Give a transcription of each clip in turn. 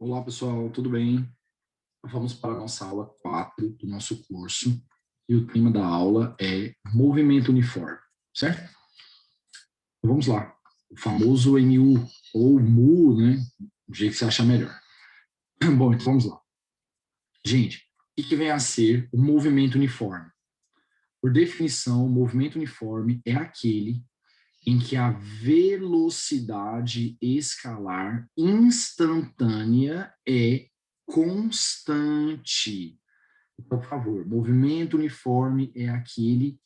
Olá, pessoal, tudo bem? Vamos para a nossa aula 4 do nosso curso. E o tema da aula é movimento uniforme, certo? Então, vamos lá. O famoso MU, ou MU, né? Do jeito que você achar melhor. Bom, então vamos lá. Gente, o que vem a ser o movimento uniforme? Por definição, o movimento uniforme é aquele em que a velocidade escalar instantânea é constante. Então, por favor, movimento uniforme é aquele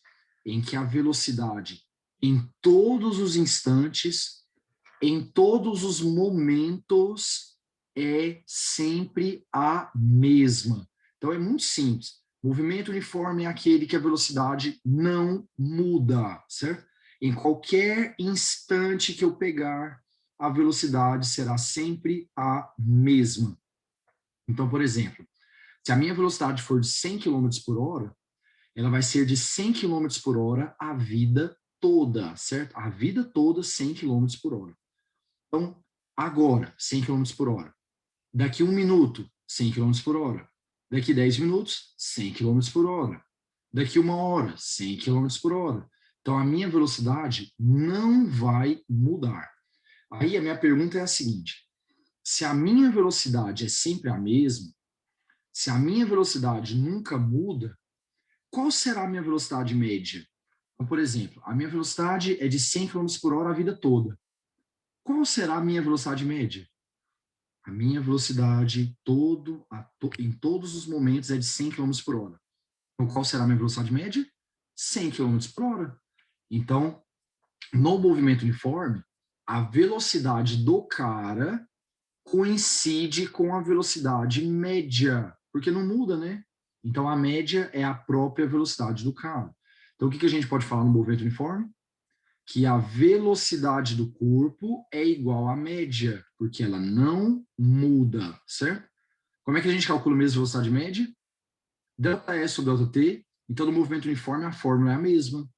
em que a velocidade, em todos os instantes, em todos os momentos, é sempre a mesma. Então, é muito simples. Movimento uniforme é aquele que a velocidade não muda, certo? Em qualquer instante que eu pegar, a velocidade será sempre a mesma. Então, por exemplo, se a minha velocidade for de 100 quilômetros por hora, ela vai ser de 100 quilômetros por hora a vida toda, certo? A vida toda 100 quilômetros por hora. Então, agora, 100 quilômetros por hora. Daqui 1 minuto, 100 quilômetros por hora. Daqui 10 minutos, 100 quilômetros por hora. Daqui 1 hora, 100 quilômetros por hora. Então, a minha velocidade não vai mudar. Aí, a minha pergunta é a seguinte: se a minha velocidade é sempre a mesma, se a minha velocidade nunca muda, qual será a minha velocidade média? Então, por exemplo, a minha velocidade é de 100 km por hora a vida toda. Qual será a minha velocidade média? A minha velocidade em todos os momentos é de 100 km por hora. Então, qual será a minha velocidade média? 100 km por hora. Então, no movimento uniforme, a velocidade do cara coincide com a velocidade média, porque não muda, né? Então, a média é a própria velocidade do carro. Então, o que a gente pode falar no movimento uniforme? Que a velocidade do corpo é igual à média, porque ela não muda, certo? Como é que a gente calcula mesmo a velocidade média? Delta S sobre delta T. Então, no movimento uniforme, a fórmula é a mesma.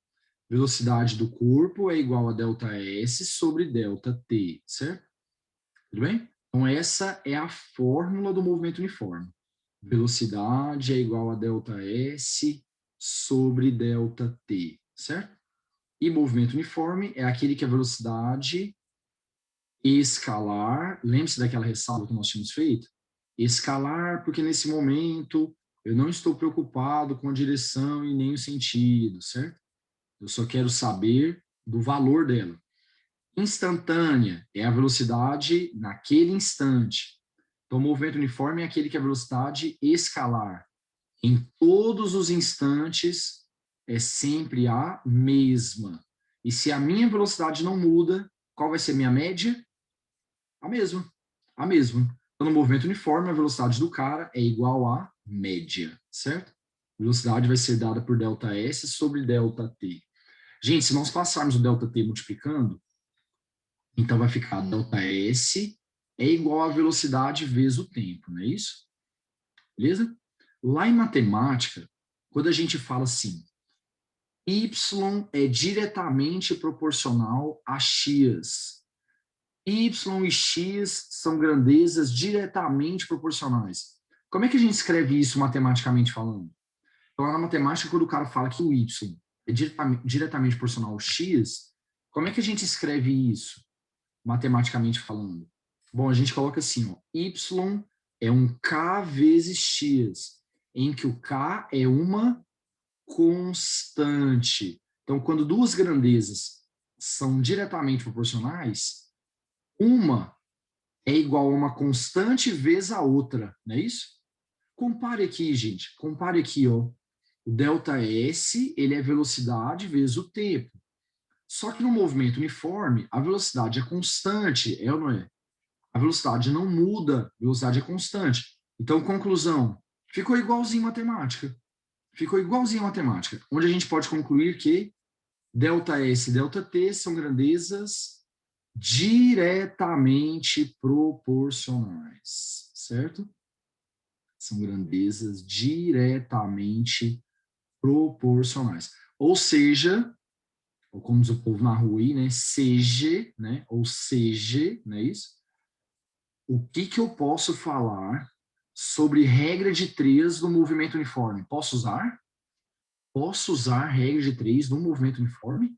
Velocidade do corpo é igual a delta S sobre delta T, certo? Tudo bem? Então, essa é a fórmula do movimento uniforme. Velocidade é igual a delta S sobre delta T, certo? E movimento uniforme é aquele que a velocidade escalar, lembre-se daquela ressalva que nós tínhamos feito? Escalar, porque nesse momento eu não estou preocupado com a direção e nem o sentido, certo? Eu só quero saber do valor dela. Instantânea é a velocidade naquele instante. Então, o movimento uniforme é aquele que a velocidade escalar em todos os instantes é sempre a mesma. E se a minha velocidade não muda, qual vai ser minha média? A mesma. A mesma. Então, no movimento uniforme, a velocidade do cara é igual à média, certo? A velocidade vai ser dada por ΔS sobre ΔT. Gente, se nós passarmos o ΔT multiplicando, então vai ficar ΔS é igual à velocidade vezes o tempo, não é isso? Beleza? Lá em matemática, quando a gente fala assim, y é diretamente proporcional a x, y e x são grandezas diretamente proporcionais. Como é que a gente escreve isso matematicamente falando? Então, na matemática, quando o cara fala que o y é diretamente proporcional ao x, como é que a gente escreve isso matematicamente falando? Bom, a gente coloca assim, ó, y é um k vezes x, em que o k é uma constante. Então, quando duas grandezas são diretamente proporcionais, uma é igual a uma constante vezes a outra, não é isso? Compare aqui, gente. Compare aqui, ó. O delta S, ele é velocidade vezes o tempo. Só que no movimento uniforme, a velocidade é constante, é ou não é? A velocidade não muda, a velocidade é constante. Então, conclusão, ficou igualzinho matemática. Ficou igualzinho a matemática, onde a gente pode concluir que ΔS e ΔT são grandezas diretamente proporcionais, certo? São grandezas diretamente proporcionais. Ou seja, ou como diz o povo na rua aí, né? Seja, né? Ou seja, não é isso? o que que eu posso falar sobre regra de 3 no movimento uniforme? Posso usar? Posso usar regra de 3 no movimento uniforme?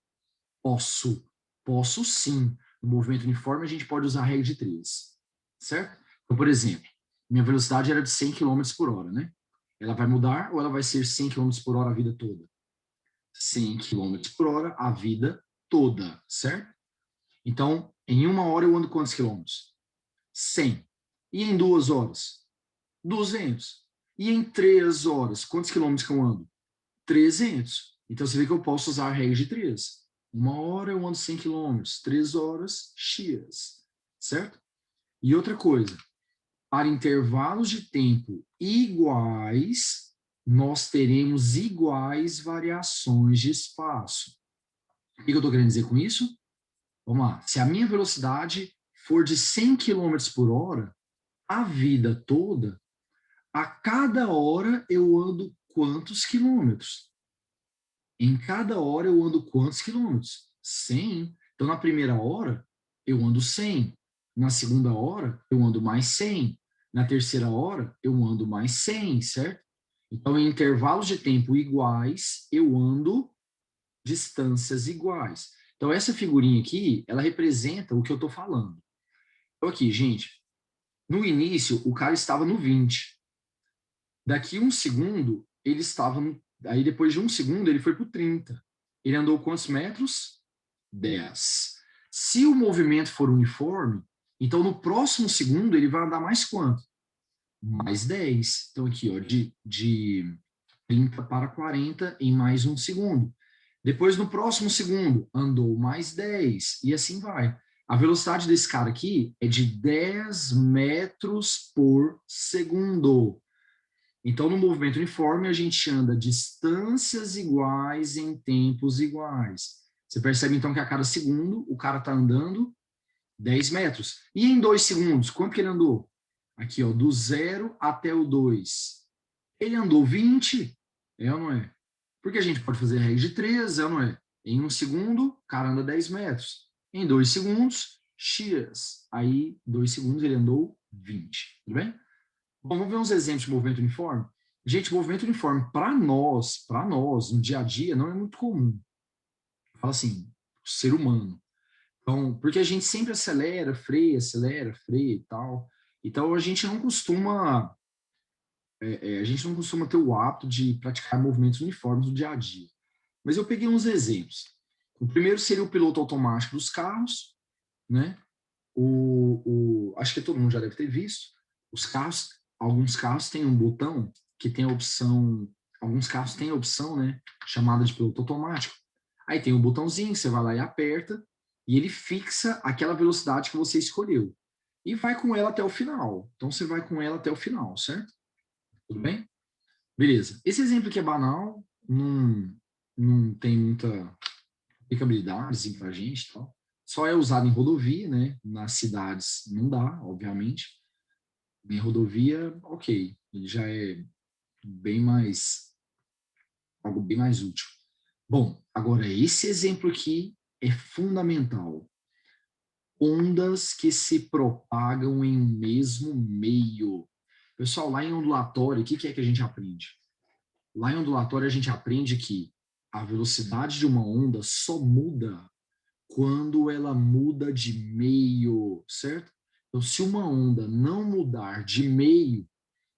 Posso. Posso sim. No movimento uniforme, a gente pode usar a regra de 3. Certo? Então, por exemplo, minha velocidade era de 100 km por hora, né? Ela vai mudar ou ela vai ser 100 km por hora a vida toda? 100 km por hora a vida toda, certo? Então, em 1 hora eu ando quantos quilômetros? 100. E em 2 horas? 200. E em 3 horas, quantos quilômetros que eu ando? 300. Então, você vê que eu posso usar a regra de 3. 1 hora eu ando 100 quilômetros, 3 horas, X. Certo? E outra coisa, para intervalos de tempo iguais, nós teremos iguais variações de espaço. O que eu estou querendo dizer com isso? Vamos lá. Se a minha velocidade for de 100 km por hora, a vida toda, a cada hora eu ando quantos quilômetros? Em cada hora eu ando quantos quilômetros? 100. Então, na primeira hora, eu ando 100. Na segunda hora, eu ando mais 100. Na terceira hora, eu ando mais 100, certo? Então, em intervalos de tempo iguais, eu ando distâncias iguais. Então, essa figurinha aqui, ela representa o que eu estou falando. Então, aqui, gente, no início, o cara estava no 20. Daqui 1 segundo, ele estava no... Aí, depois de 1 segundo, ele foi para o 30. Ele andou quantos metros? 10. Se o movimento for uniforme, então no próximo segundo ele vai andar mais quanto? Mais 10. Então aqui, ó, de 30 para 40 em mais 1 segundo. Depois, no próximo segundo, andou mais 10. E assim vai. A velocidade desse cara aqui é de 10 metros por segundo. Então, no movimento uniforme, a gente anda distâncias iguais em tempos iguais. Você percebe, então, que a cada segundo o cara está andando 10 metros. E em 2 segundos, quanto que ele andou? Aqui, ó, do 0 até o 2. Ele andou 20, é ou não é? Porque a gente pode fazer a regra de 3, é ou não é? Em 1 segundo, o cara anda 10 metros. Em 2 segundos, X. Aí, 2 segundos, ele andou 20. Tudo bem? Bom, vamos ver uns exemplos de movimento uniforme. Gente, movimento uniforme, para nós, no dia a dia, não é muito comum. Fala assim, o ser humano. Então, porque a gente sempre acelera, freia e tal. Então, a gente não costuma ter o hábito de praticar movimentos uniformes no dia a dia. Mas eu peguei uns exemplos. O primeiro seria o piloto automático dos carros, né? Acho que todo mundo já deve ter visto. Os carros, alguns carros têm um botão que tem a opção, alguns carros têm a opção, né, chamada de piloto automático. Aí tem um botãozinho, você vai lá e aperta, e ele fixa aquela velocidade que você escolheu. E vai com ela até o final. Então você vai com ela até o final, certo? Tudo bem? Beleza. Esse exemplo aqui é banal, não tem muita aplicabilidade assim, para a gente, tal. Só é usado em rodovia, né? Nas cidades não dá, obviamente. Em rodovia, ok, ele já é bem mais, algo bem mais útil. Bom, agora esse exemplo aqui é fundamental. Ondas que se propagam em um mesmo meio. Pessoal, lá em ondulatório, o que é que a gente aprende? Lá em ondulatório a gente aprende que a velocidade de uma onda só muda quando ela muda de meio, certo? Então, se uma onda não mudar de meio,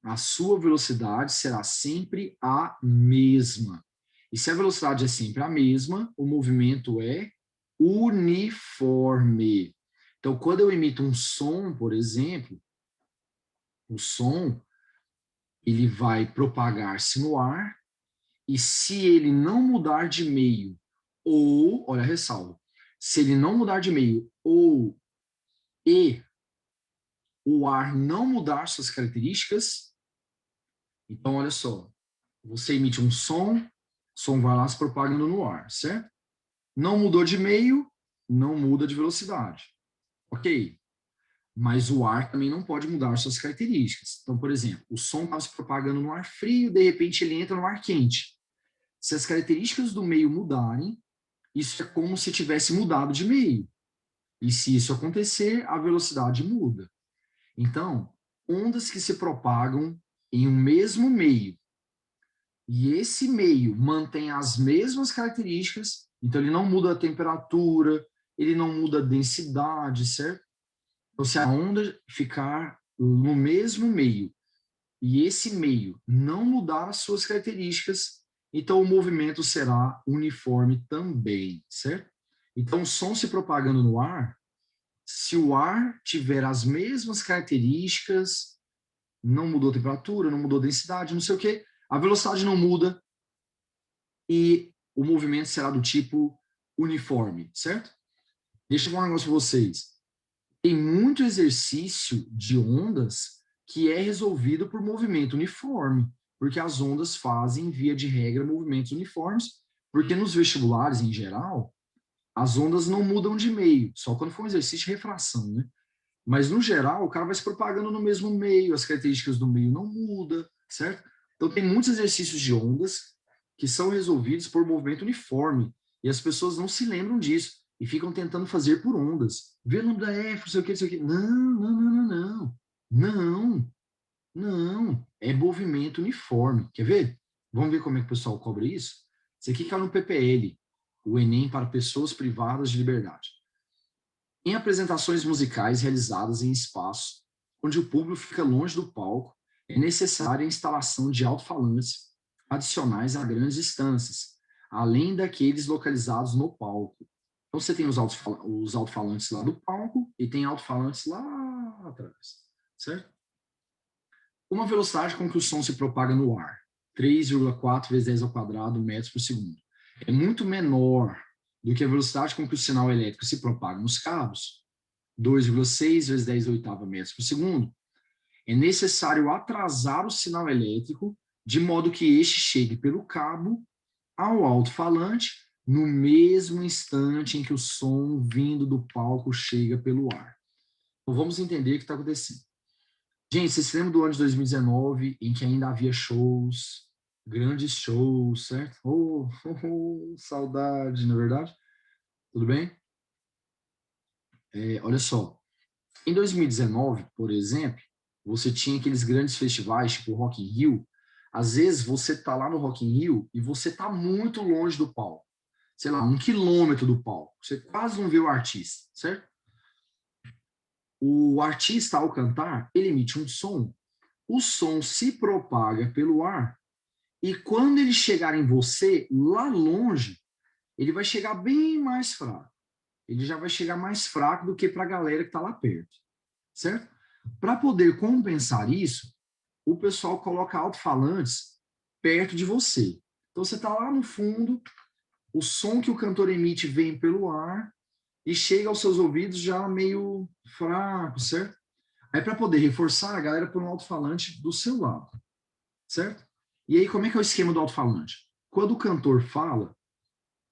a sua velocidade será sempre a mesma. E se a velocidade é sempre a mesma, o movimento é uniforme. Então, quando eu emito um som, por exemplo, o som ele vai propagar-se no ar, e se ele não mudar de meio, ou, olha a ressalva, se ele não mudar de meio, e o ar não mudar suas características, então olha só, você emite um som, o som vai lá se propagando no ar, certo? Não mudou de meio, não muda de velocidade. Ok. Mas o ar também não pode mudar suas características. Então, por exemplo, o som estava se propagando no ar frio, de repente ele entra no ar quente. Se as características do meio mudarem, isso é como se tivesse mudado de meio. E se isso acontecer, a velocidade muda. Então, ondas que se propagam em um mesmo meio, e esse meio mantém as mesmas características, então ele não muda a temperatura, ele não muda a densidade, certo? Então, se a onda ficar no mesmo meio, e esse meio não mudar as suas características, então o movimento será uniforme também, certo? Então, o som se propagando no ar, se o ar tiver as mesmas características, não mudou a temperatura, não mudou a densidade, não sei o quê, a velocidade não muda e o movimento será do tipo uniforme, certo? Deixa eu falar um negócio para vocês. Tem muito exercício de ondas que é resolvido por movimento uniforme, porque as ondas fazem, via de regra, movimentos uniformes, porque nos vestibulares, em geral, as ondas não mudam de meio, só quando for um exercício de refração, né? Mas, no geral, o cara vai se propagando no mesmo meio, as características do meio não mudam, certo? Então, tem muitos exercícios de ondas que são resolvidos por movimento uniforme, e as pessoas não se lembram disso, e ficam tentando fazer por ondas. Vê lambda F, não sei o que, não sei o que. Não, não, não, não, não. Não, não. É movimento uniforme. Quer ver? Vamos ver como é que o pessoal cobra isso? Isso aqui cai no PPL, o Enem para pessoas privadas de liberdade. Em apresentações musicais realizadas em espaços onde o público fica longe do palco, é necessária a instalação de alto-falantes adicionais a grandes distâncias, além daqueles localizados no palco. Então, você tem os alto-falantes lá do palco e tem alto-falantes lá atrás, certo? Uma velocidade com que o som se propaga no ar, 3,4 vezes 10 ao quadrado metros por segundo, é muito menor do que a velocidade com que o sinal elétrico se propaga nos cabos, 2,6 vezes 10 a oitava metros por segundo, é necessário atrasar o sinal elétrico de modo que este chegue pelo cabo ao alto-falante no mesmo instante em que o som vindo do palco chega pelo ar. Então, vamos entender o que está acontecendo. Gente, vocês se lembram do ano de 2019, em que ainda havia shows, grandes shows, certo? Saudade, não é verdade? Tudo bem? Olha só, em 2019, por exemplo, você tinha aqueles grandes festivais, tipo Rock in Rio. Às vezes você tá lá no Rock in Rio e você tá muito longe do palco. Sei lá, 1 quilômetro do palco. Você quase não vê o artista, certo? O artista, ao cantar, ele emite um som. O som se propaga pelo ar e quando ele chegar em você, lá longe, ele vai chegar bem mais fraco. Ele já vai chegar mais fraco do que para a galera que está lá perto, certo? Para poder compensar isso, o pessoal coloca alto-falantes perto de você. Então você está lá no fundo, o som que o cantor emite vem pelo ar e chega aos seus ouvidos já meio fraco, certo? Aí para poder reforçar, a galera põe um alto-falante do seu lado, certo? E aí como é que é o esquema do alto-falante? Quando o cantor fala,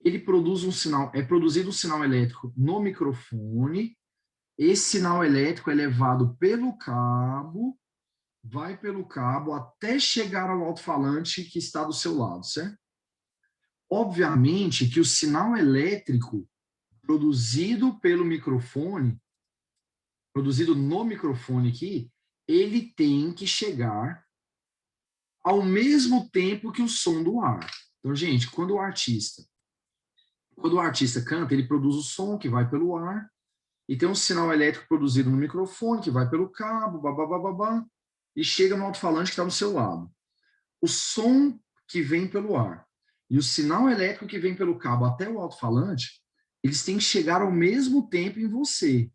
ele produz um sinal, é produzido um sinal elétrico no microfone. Esse sinal elétrico é levado pelo cabo, vai pelo cabo até chegar ao alto-falante que está do seu lado, certo? Obviamente que o sinal elétrico produzido pelo microfone, produzido no microfone aqui, ele tem que chegar ao mesmo tempo que o som do ar. Então, gente, quando o artista canta, ele produz o som que vai pelo ar, e tem um sinal elétrico produzido no microfone, que vai pelo cabo, babá, e chega no alto-falante que está do seu lado. O som que vem pelo ar e o sinal elétrico que vem pelo cabo até o alto-falante, eles têm que chegar ao mesmo tempo em você.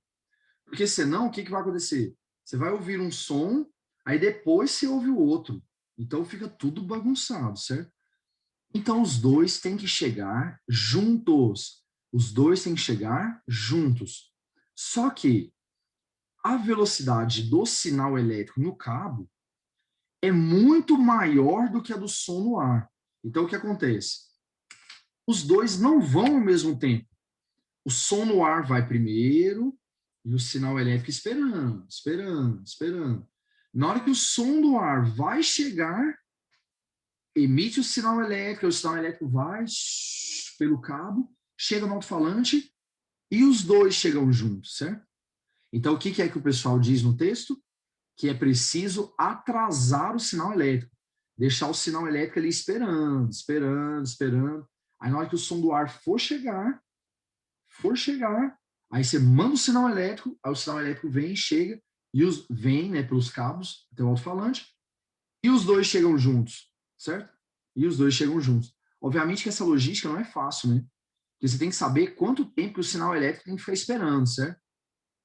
Porque senão, o que vai acontecer? Você vai ouvir um som, aí depois você ouve o outro. Então fica tudo bagunçado, certo? Então os dois têm que chegar juntos. Os dois têm que chegar juntos. Só que a velocidade do sinal elétrico no cabo é muito maior do que a do som no ar. Então, o que acontece? Os dois não vão ao mesmo tempo. O som no ar vai primeiro e o sinal elétrico esperando. Na hora que o som do ar vai chegar, emite o sinal elétrico vai pelo cabo, chega no alto-falante e os dois chegam juntos, certo? Então, o que é que o pessoal diz no texto? que é preciso atrasar o sinal elétrico, deixar o sinal elétrico ali esperando. Aí na hora que o som do ar for chegar, aí você manda o sinal elétrico, aí o sinal elétrico vem, chega, vem, né, pelos cabos até o alto-falante, e os dois chegam juntos, certo? E os dois chegam juntos. Obviamente que essa logística não é fácil, né? Porque você tem que saber quanto tempo que o sinal elétrico tem que ficar esperando, certo?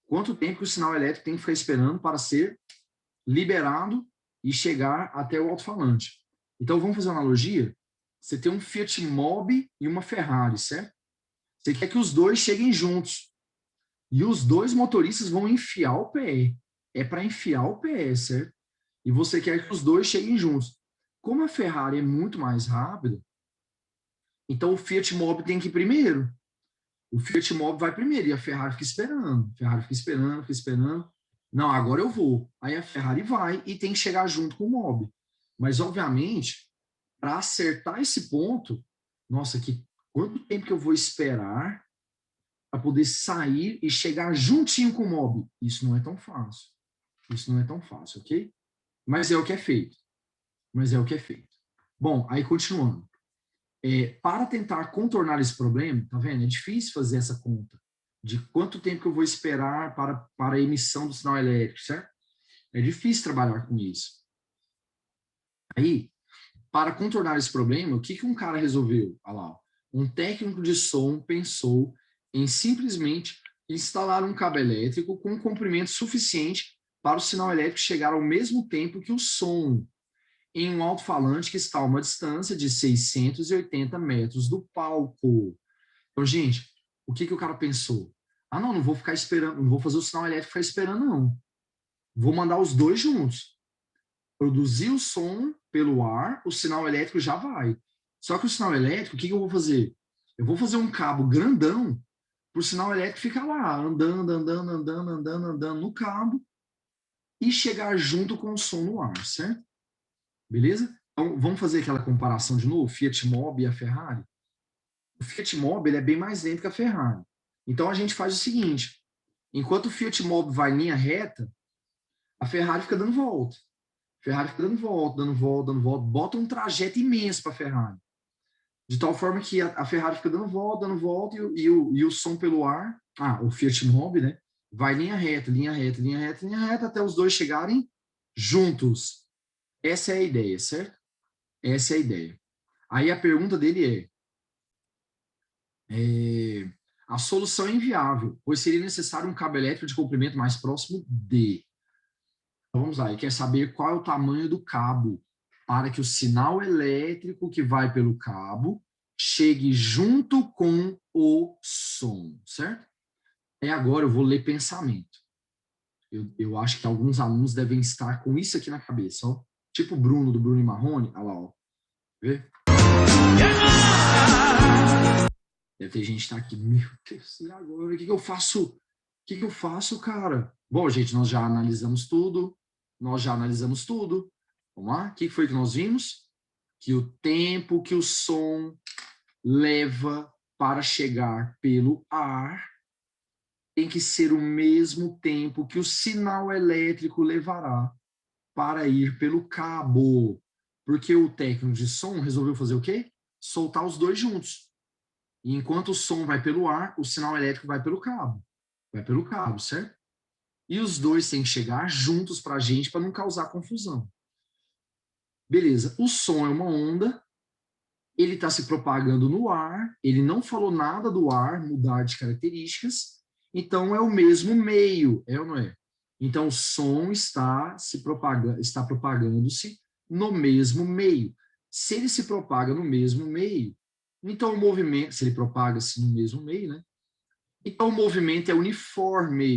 Quanto tempo que o sinal elétrico tem que ficar esperando para ser liberado e chegar até o alto-falante. Então, vamos fazer uma analogia? Você tem um Fiat Mobi e uma Ferrari, certo? Você quer que os dois cheguem juntos. E os dois motoristas vão enfiar o pé. É para enfiar o pé, certo? E você quer que os dois cheguem juntos. Como a Ferrari é muito mais rápida, então o Fiat Mobi tem que ir primeiro. O Fiat Mobi vai primeiro e a Ferrari fica esperando. A Ferrari fica esperando. Não, agora eu vou. Aí a Ferrari vai e tem que chegar junto com o Mobi. Mas, obviamente, para acertar esse ponto, nossa, quanto tempo que eu vou esperar para poder sair e chegar juntinho com o Mobi? Isso não é tão fácil. Isso não é tão fácil, ok? Mas é o que é feito. Bom, aí continuando. Para tentar contornar esse problema, tá vendo? É difícil fazer essa conta de quanto tempo que eu vou esperar para a emissão do sinal elétrico, certo? É difícil trabalhar com isso. Aí, para contornar esse problema, o que um cara resolveu? Olha lá, um técnico de som pensou em simplesmente instalar um cabo elétrico com um comprimento suficiente para o sinal elétrico chegar ao mesmo tempo que o som, em um alto-falante que está a uma distância de 680 metros do palco. Então, gente, o que o cara pensou? Ah, não vou ficar esperando, não vou fazer o sinal elétrico ficar esperando, não. Vou mandar os dois juntos. Produzir o som pelo ar, o sinal elétrico já vai. Só que o sinal elétrico, o que eu vou fazer? Eu vou fazer um cabo grandão para o sinal elétrico ficar lá, andando no cabo e chegar junto com o som no ar, certo? Beleza? Então, vamos fazer aquela comparação de novo, o Fiat Mobi e a Ferrari? O Fiat Mobi ele é bem mais lento que a Ferrari. Então, a gente faz o seguinte, enquanto o Fiat Mobi vai em linha reta, a Ferrari fica dando volta. Bota um trajeto imenso para a Ferrari. De tal forma que a Ferrari fica dando volta, e o som pelo ar, o Fiat Mobi, né? Vai linha reta, até os dois chegarem juntos. Essa é a ideia, certo? Essa é a ideia. Aí a pergunta dele a solução é inviável, pois seria necessário um cabo elétrico de comprimento mais próximo de. Então vamos lá, ele quer saber qual é o tamanho do cabo para que o sinal elétrico que vai pelo cabo chegue junto com o som, certo? Agora eu vou ler pensamento. Eu acho que alguns alunos devem estar com isso aqui na cabeça, ó. Tipo o Bruno, do Bruno e Marrone, olha lá, ó. Vê? Deve ter gente que tá aqui, meu Deus, e agora? O que eu faço? O que eu faço, cara? Bom, gente, nós já analisamos tudo. Vamos lá? O que foi que nós vimos? Que o tempo que o som leva para chegar pelo ar tem que ser o mesmo tempo que o sinal elétrico levará para ir pelo cabo. Porque o técnico de som resolveu fazer o quê? Soltar os dois juntos. E enquanto o som vai pelo ar, o sinal elétrico vai pelo cabo. Certo? E os dois têm que chegar juntos para a gente para não causar confusão. Beleza, o som é uma onda, ele está se propagando no ar, ele não falou nada do ar mudar de características, então é o mesmo meio, é ou não é? Então o som está propagando-se no mesmo meio. Se ele se propaga no mesmo meio, então o movimento, se ele propaga-se no mesmo meio, né? Então o movimento é uniforme.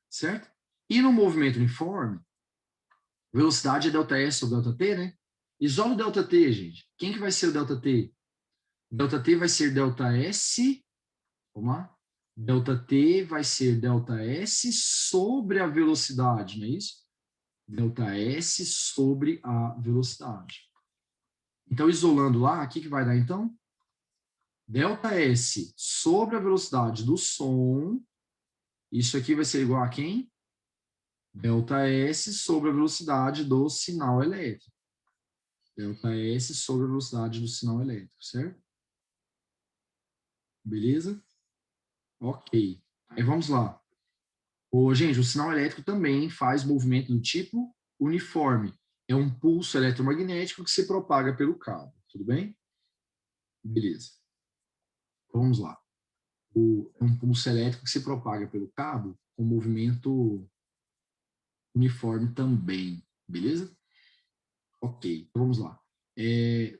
Certo? E no movimento uniforme, velocidade é ΔS ou ΔT, né? Isola o ΔT, gente. Quem que vai ser o ΔT? ΔT vai ser ΔS, vamos lá? ΔT vai ser ΔS sobre a velocidade, não é isso? ΔS sobre a velocidade. Então, isolando lá, o que vai dar, então? ΔS sobre a velocidade do som. Isso aqui vai ser igual a quem? ΔS sobre a velocidade do sinal elétrico. ΔS sobre a velocidade do sinal elétrico, certo? Beleza? Ok. Aí vamos lá. Gente, o sinal elétrico também faz movimento do tipo uniforme. É um pulso eletromagnético que se propaga pelo cabo. Tudo bem? Beleza. Então, vamos lá. É um pulso elétrico que se propaga pelo cabo com movimento uniforme também. Beleza? Ok. Então, vamos lá.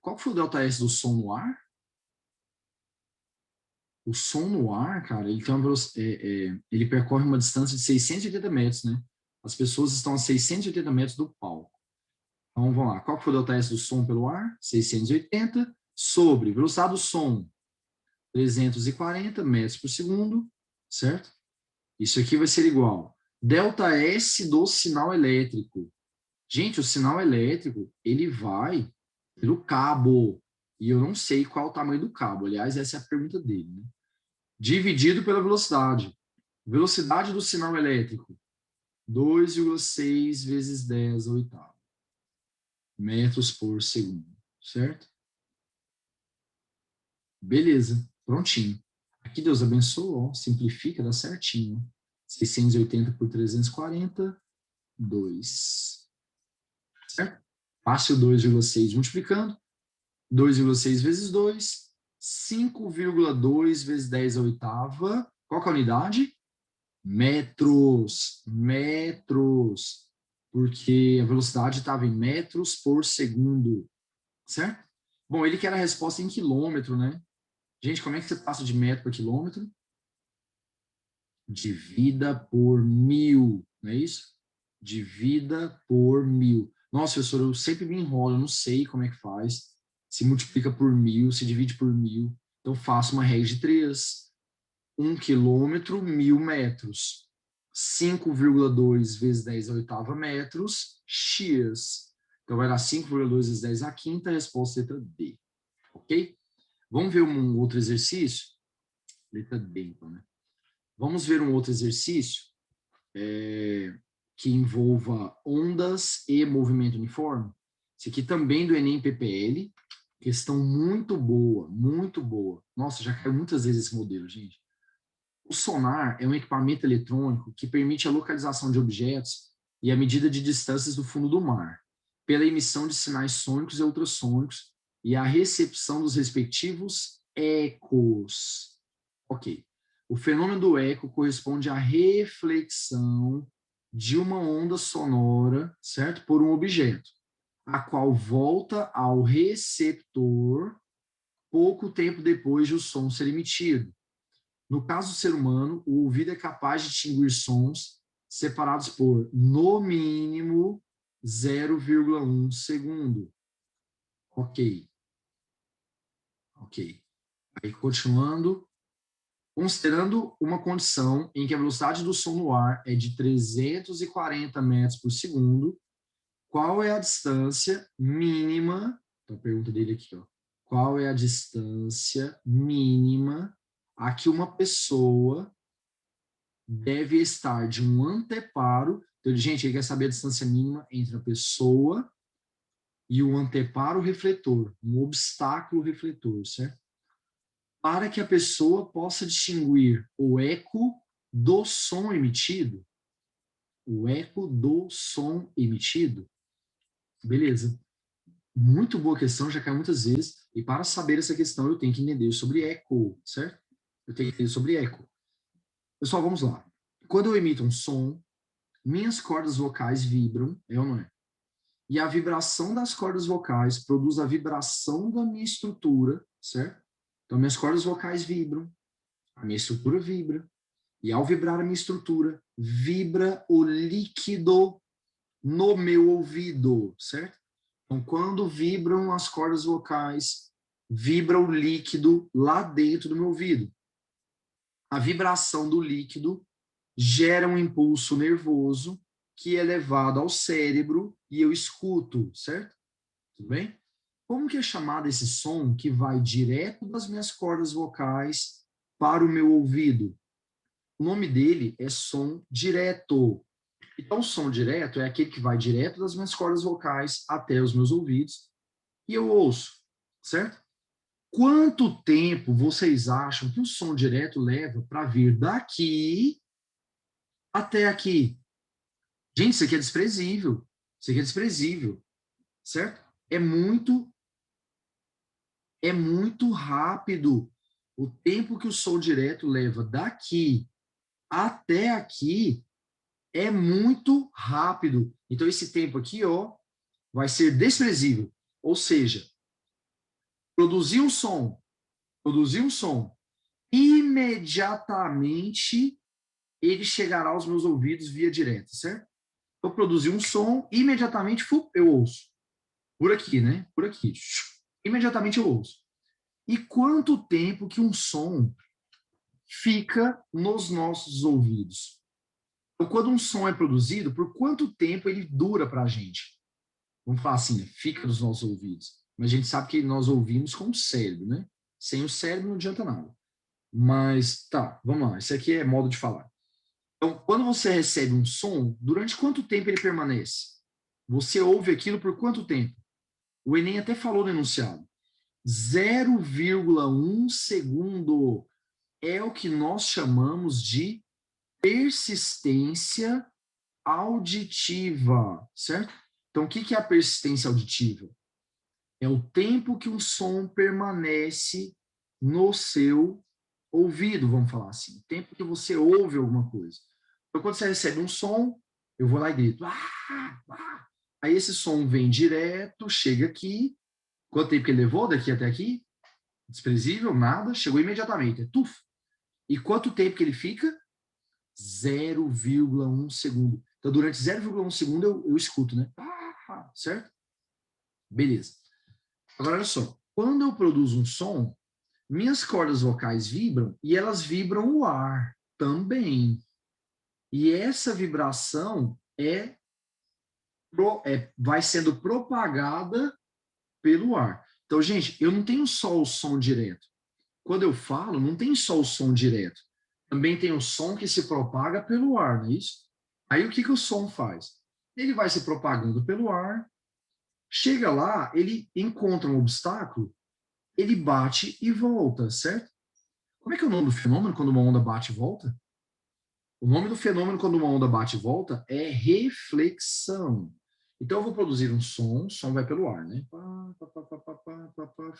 Qual foi o ΔS do som no ar? O som no ar, cara, ele tem ele percorre uma distância de 680 metros, né? As pessoas estão a 680 metros do palco. Então, vamos lá. Qual foi o ΔS do som pelo ar? 680 sobre velocidade do som, 340 metros por segundo, certo? Isso aqui vai ser igual. ΔS do sinal elétrico. Gente, o sinal elétrico, ele vai pelo cabo. E eu não sei qual o tamanho do cabo. Aliás, essa é a pergunta dele, né? Dividido pela velocidade. Velocidade do sinal elétrico, 2,6 vezes 10 a oitava metros por segundo, certo? Beleza, prontinho. Aqui Deus abençoe, ó, simplifica, dá certinho. 680 por 340, 2. Certo? Passe o 2,6 multiplicando. 2,6 vezes 2, 5,2 vezes 10 a oitava. Qual que é a unidade? Metros, metros, porque a velocidade estava em metros por segundo, certo? Bom, ele quer a resposta em quilômetro, né? Gente, como é que você passa de metro para quilômetro? Divida por 1000, não é isso? Divida por 1000. Nossa, professor, eu sempre me enrolo, eu não sei como é que faz. Se multiplica por 1000, se divide por 1000. Então, faço uma regra de 3. 1 quilômetro, 1000 metros. 5,2 vezes 10 a oitava metros, x. Então, vai dar 5,2 vezes 10 a quinta, a resposta é letra D. Ok? Vamos ver um outro exercício? Letra D, então, né? Vamos ver um outro exercício que envolva ondas e movimento uniforme. Esse aqui também do Enem PPL. Questão muito boa, muito boa. Nossa, já caiu muitas vezes esse modelo, gente. O sonar é um equipamento eletrônico que permite a localização de objetos e a medida de distâncias do fundo do mar, pela emissão de sinais sônicos e ultrassônicos e a recepção dos respectivos ecos. Ok. O fenômeno do eco corresponde à reflexão de uma onda sonora, certo? Por um objeto, a qual volta ao receptor pouco tempo depois de o som ser emitido. No caso do ser humano, o ouvido é capaz de distinguir sons separados por, no mínimo, 0,1 segundo. Ok. Ok. Aí, continuando. Considerando uma condição em que a velocidade do som no ar é de 340 metros por segundo, qual é a distância mínima? Então, a pergunta dele aqui, ó. Qual é a distância mínima a que uma pessoa deve estar de um anteparo? Então, gente, ele quer saber a distância mínima entre a pessoa e o anteparo refletor, um obstáculo refletor, certo? Para que a pessoa possa distinguir o eco do som emitido. O eco do som emitido. Beleza. Muito boa questão, já caiu muitas vezes. E para saber essa questão, eu tenho que entender sobre eco, certo? Eu tenho que entender sobre eco. Pessoal, vamos lá. Quando eu emito um som, minhas cordas vocais vibram, é ou não é? E a vibração das cordas vocais produz a vibração da minha estrutura, certo? Então, minhas cordas vocais vibram, a minha estrutura vibra, e ao vibrar a minha estrutura, vibra o líquido no meu ouvido, certo? Então, quando vibram as cordas vocais, vibra o líquido lá dentro do meu ouvido. A vibração do líquido gera um impulso nervoso que é levado ao cérebro e eu escuto, certo? Tudo bem? Como que é chamado esse som que vai direto das minhas cordas vocais para o meu ouvido? O nome dele é som direto. Então, o som direto é aquele que vai direto das minhas cordas vocais até os meus ouvidos e eu ouço, certo? Quanto tempo vocês acham que o som direto leva para vir daqui até aqui? Gente, isso aqui é desprezível. Isso aqui é desprezível, certo? É muito rápido. O tempo que o som direto leva daqui até aqui é muito rápido. Então, esse tempo aqui, ó, vai ser desprezível. Ou seja, produzir um som, imediatamente ele chegará aos meus ouvidos via direta, certo? Eu produzi um som, imediatamente eu ouço. Por aqui, né? Por aqui. Imediatamente eu ouço. E quanto tempo que um som fica nos nossos ouvidos? Então, quando um som é produzido, por quanto tempo ele dura para a gente? Vamos falar assim, né? Fica nos nossos ouvidos. Mas a gente sabe que nós ouvimos com o cérebro, né? Sem o cérebro não adianta nada. Mas, tá, vamos lá. Esse aqui é modo de falar. Então, quando você recebe um som, durante quanto tempo ele permanece? Você ouve aquilo por quanto tempo? O Enem até falou no enunciado. 0,1 segundo é o que nós chamamos de persistência auditiva, certo? Então, o que é a persistência auditiva? É o tempo que um som permanece no seu ouvido, vamos falar assim. O tempo que você ouve alguma coisa. Então, quando você recebe um som, eu vou lá e grito. Ah, ah. Aí esse som vem direto, chega aqui. Quanto tempo que ele levou daqui até aqui? Desprezível, nada. Chegou imediatamente. É tuf. E quanto tempo que ele fica? 0,1 segundo. Então, durante 0,1 segundo, eu escuto, né? Ah, certo? Beleza. Agora, olha só. Quando eu produzo um som, minhas cordas vocais vibram e elas vibram o ar também. E essa vibração vai sendo propagada pelo ar. Então, gente, eu não tenho só o som direto. Quando eu falo, não tem só o som direto. Também tem o som que se propaga pelo ar, não é isso? Aí o que o som faz? Ele vai se propagando pelo ar, chega lá, ele encontra um obstáculo, ele bate e volta, certo? Como é que é o nome do fenômeno quando uma onda bate e volta? O nome do fenômeno quando uma onda bate e volta é reflexão. Então eu vou produzir um som, o som vai pelo ar, né?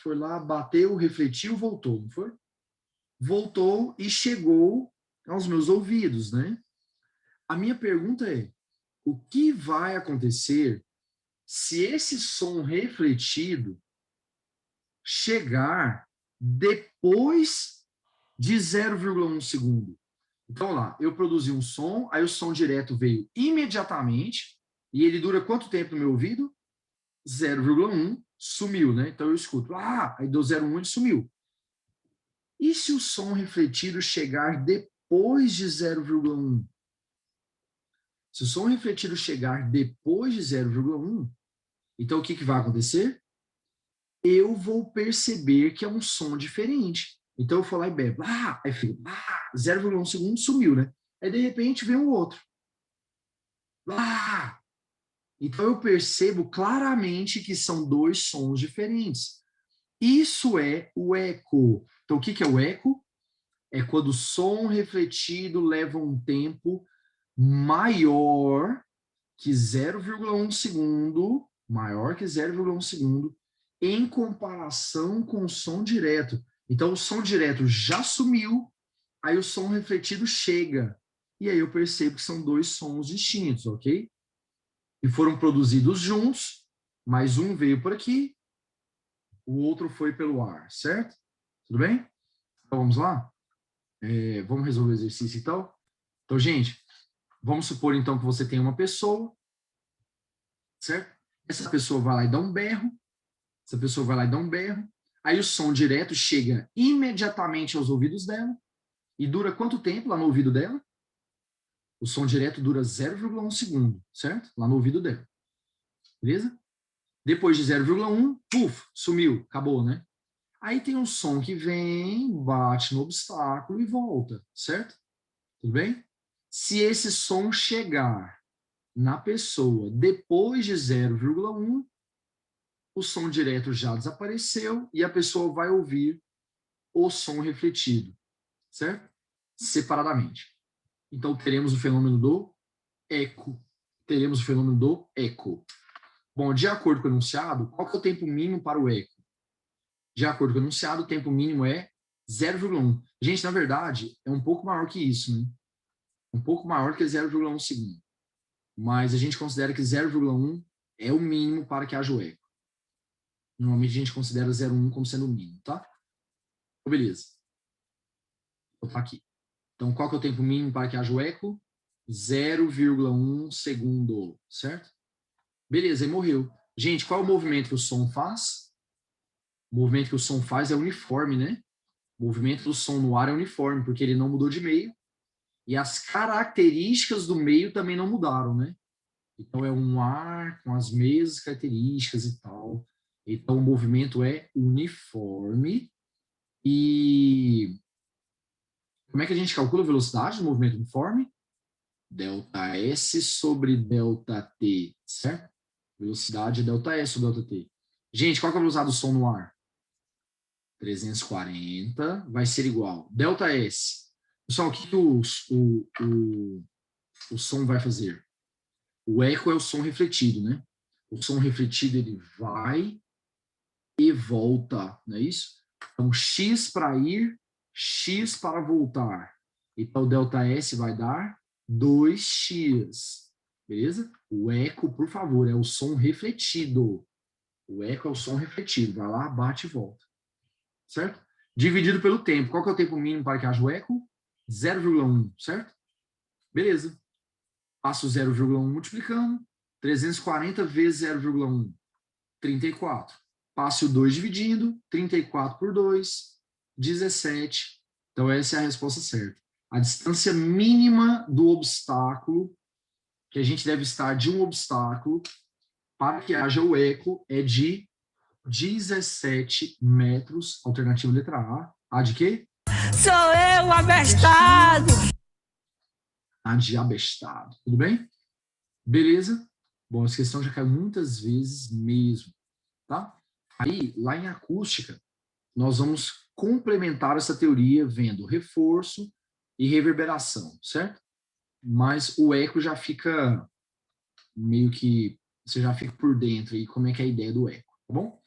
Foi lá, bateu, refletiu, voltou, não foi? Voltou e chegou aos meus ouvidos, né? A minha pergunta é: o que vai acontecer se esse som refletido chegar depois de 0,1 segundo? Então, lá, eu produzi um som, aí o som direto veio imediatamente, e ele dura quanto tempo no meu ouvido? 0,1, sumiu, né? Então eu escuto, aí deu 0,1 e sumiu. E se o som refletido chegar depois de 0,1? Se o som refletido chegar depois de 0,1, então o que vai acontecer? Eu vou perceber que é um som diferente. Então eu vou lá e bebo. Aí fica, 0,1 segundo sumiu, né? Aí de repente vem um outro. Então eu percebo claramente que são dois sons diferentes. Isso é o eco. Então o que é o eco? É quando o som refletido leva um tempo maior que 0,1 segundo, maior que 0,1 segundo, em comparação com o som direto. Então, o som direto já sumiu, aí o som refletido chega. E aí eu percebo que são dois sons distintos, ok? E foram produzidos juntos, mas um veio por aqui, o outro foi pelo ar, certo? Tudo bem? Então, vamos lá? Vamos resolver o exercício então? Então, gente, vamos supor então que você tem uma pessoa, certo? Essa pessoa vai lá e dá um berro, essa pessoa vai lá e dá um berro, aí o som direto chega imediatamente aos ouvidos dela, e dura quanto tempo lá no ouvido dela? O som direto dura 0,1 segundo, certo? Lá no ouvido dela. Beleza? Depois de 0,1, puf, sumiu, acabou, né? Aí tem um som que vem, bate no obstáculo e volta, certo? Tudo bem? Se esse som chegar na pessoa. Depois de 0,1, o som direto já desapareceu e a pessoa vai ouvir o som refletido, certo? Separadamente. Então, teremos o fenômeno do eco. Teremos o fenômeno do eco. Bom, de acordo com o enunciado, qual que é o tempo mínimo para o eco? De acordo com o enunciado, o tempo mínimo é 0,1. Gente, na verdade, é um pouco maior que isso, né? Um pouco maior que 0,1 segundo. Mas a gente considera que 0,1 é o mínimo para que haja o eco. Normalmente a gente considera 0,1 como sendo o mínimo, tá? Então, beleza. Vou botar aqui. Então, qual que é o tempo mínimo para que haja o eco? 0,1 segundo, certo? Beleza, aí morreu. Gente, qual é o movimento que o som faz? O movimento que o som faz é uniforme, né? O movimento do som no ar é uniforme, porque ele não mudou de meio. E as características do meio também não mudaram, né? Então, é um ar com as mesmas características e tal. Então, o movimento é uniforme. E como é que a gente calcula a velocidade do movimento uniforme? Delta S sobre delta T, certo? Velocidade é delta S sobre delta T. Gente, qual que é a velocidade do som no ar? 340 vai ser igual. Delta S. Pessoal, o que o som vai fazer? O eco é o som refletido, né? O som refletido, ele vai e volta, não é isso? Então, X para ir, X para voltar. Então, delta S vai dar 2x, beleza? O eco, por favor, é o som refletido. O eco é o som refletido. Vai lá, bate e volta. Certo? Dividido pelo tempo. Qual que é o tempo mínimo para que haja o eco? 0,1, certo? Beleza. Passo 0,1 multiplicando. 340 vezes 0,1. 34. Passe o 2 dividindo. 34 por 2. 17. Então, essa é a resposta certa. A distância mínima do obstáculo, que a gente deve estar de um obstáculo, para que haja o eco, é de 17 metros. Alternativa letra A. A de quê? Sou eu, abestado! A de abestado. Tudo bem? Beleza? Bom, essa questão já caiu muitas vezes mesmo, tá? Aí, lá em acústica, nós vamos complementar essa teoria vendo reforço e reverberação, certo? Mas o eco já fica meio que, você já fica por dentro aí como é que é a ideia do eco, tá bom?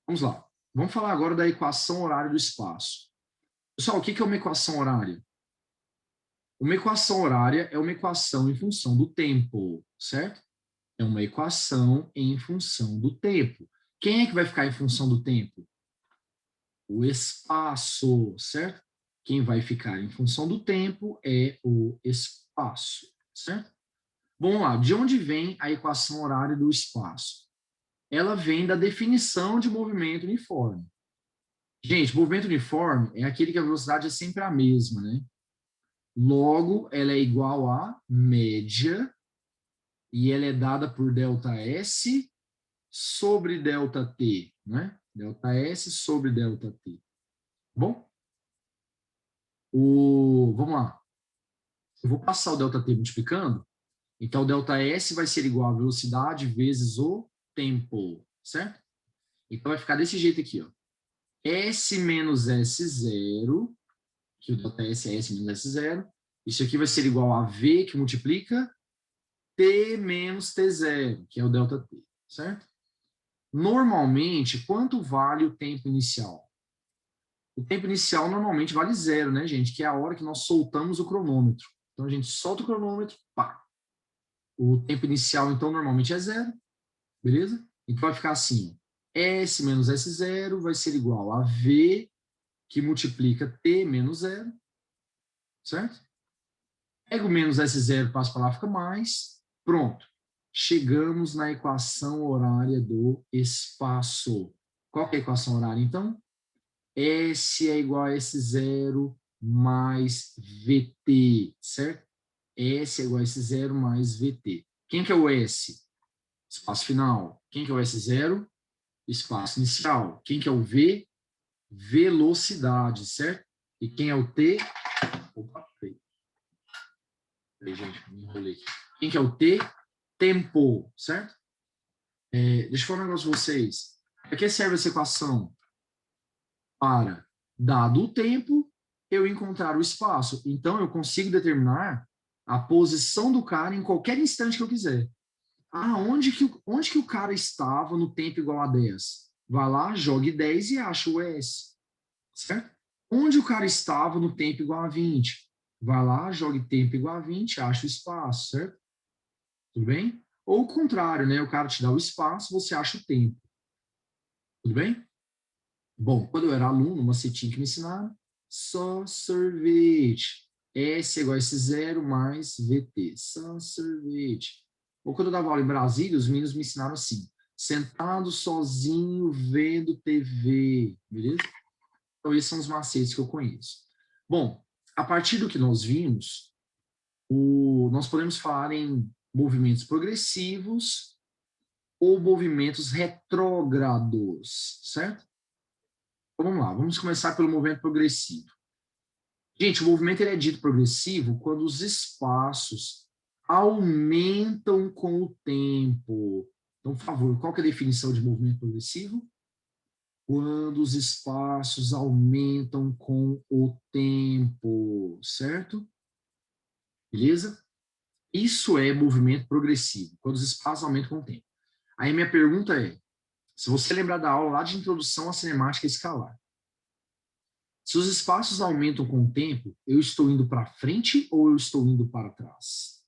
Vamos lá. Vamos falar agora da equação horária do espaço. Pessoal, o que é uma equação horária? Uma equação horária é uma equação em função do tempo, certo? É uma equação em função do tempo. Quem é que vai ficar em função do tempo? O espaço, certo? Quem vai ficar em função do tempo é o espaço, certo? Vamos lá, de onde vem a equação horária do espaço? Ela vem da definição de movimento uniforme. Gente, movimento uniforme é aquele que a velocidade é sempre a mesma, né? Logo, ela é igual a média e ela é dada por delta S sobre delta T, né? Delta S sobre delta T. Bom? Vamos lá. Eu vou passar o delta T multiplicando. Então, o delta S vai ser igual a velocidade vezes o tempo, certo? Então, vai ficar desse jeito aqui, ó. S menos S0, que o delta S é S menos S0. Isso aqui vai ser igual a V, que multiplica T menos T0, que é o delta T, certo? Normalmente, quanto vale o tempo inicial? O tempo inicial normalmente vale 0, né, gente? Que é a hora que nós soltamos o cronômetro. Então, a gente solta o cronômetro, pá. O tempo inicial, então, normalmente é 0, beleza? Então, vai ficar assim, ó. S menos S0 vai ser igual a V, que multiplica T menos 0, certo? Pega o menos S0, passa para lá, fica mais. Pronto. Chegamos na equação horária do espaço. Qual que é a equação horária, então? S é igual a S0 mais VT, certo? S é igual a S0 mais VT. Quem que é o S? Espaço final. Quem que é o S0? Espaço inicial. Quem que é o V? Velocidade, certo? E quem é o T? Opa, peraí, gente, me enrolei aqui. Quem que é o T? tempo, certo? Deixa eu falar um negócio pra vocês. Para que serve essa equação? Para, dado o tempo, eu encontrar o espaço. Então, eu consigo determinar a posição do cara em qualquer instante que eu quiser. Onde que o cara estava no tempo igual a 10? Vai lá, jogue 10 e acha o S. Certo? Onde o cara estava no tempo igual a 20? Vai lá, jogue tempo igual a 20, acha o espaço, certo? Tudo bem? Ou o contrário, né? O cara te dá o espaço, você acha o tempo. Tudo bem? Bom, quando eu era aluno, uma setinha que me ensinaram, só sorvete. S é igual a S0 mais VT. Só sorvete. Ou quando eu dava aula em Brasília, os meninos me ensinaram assim, sentado sozinho vendo TV, beleza? Então, esses são os macetes que eu conheço. Bom, a partir do que nós vimos, nós podemos falar em movimentos progressivos ou movimentos retrógrados, certo? Então, vamos lá, vamos começar pelo movimento progressivo. Gente, o movimento ele é dito progressivo quando os espaços aumentam com o tempo. Então, por favor, qual que é a definição de movimento progressivo? Quando os espaços aumentam com o tempo, certo? Beleza? Isso é movimento progressivo, quando os espaços aumentam com o tempo. Aí minha pergunta é, se você lembrar da aula lá de introdução à cinemática escalar, se os espaços aumentam com o tempo, eu estou indo para frente ou eu estou indo para trás?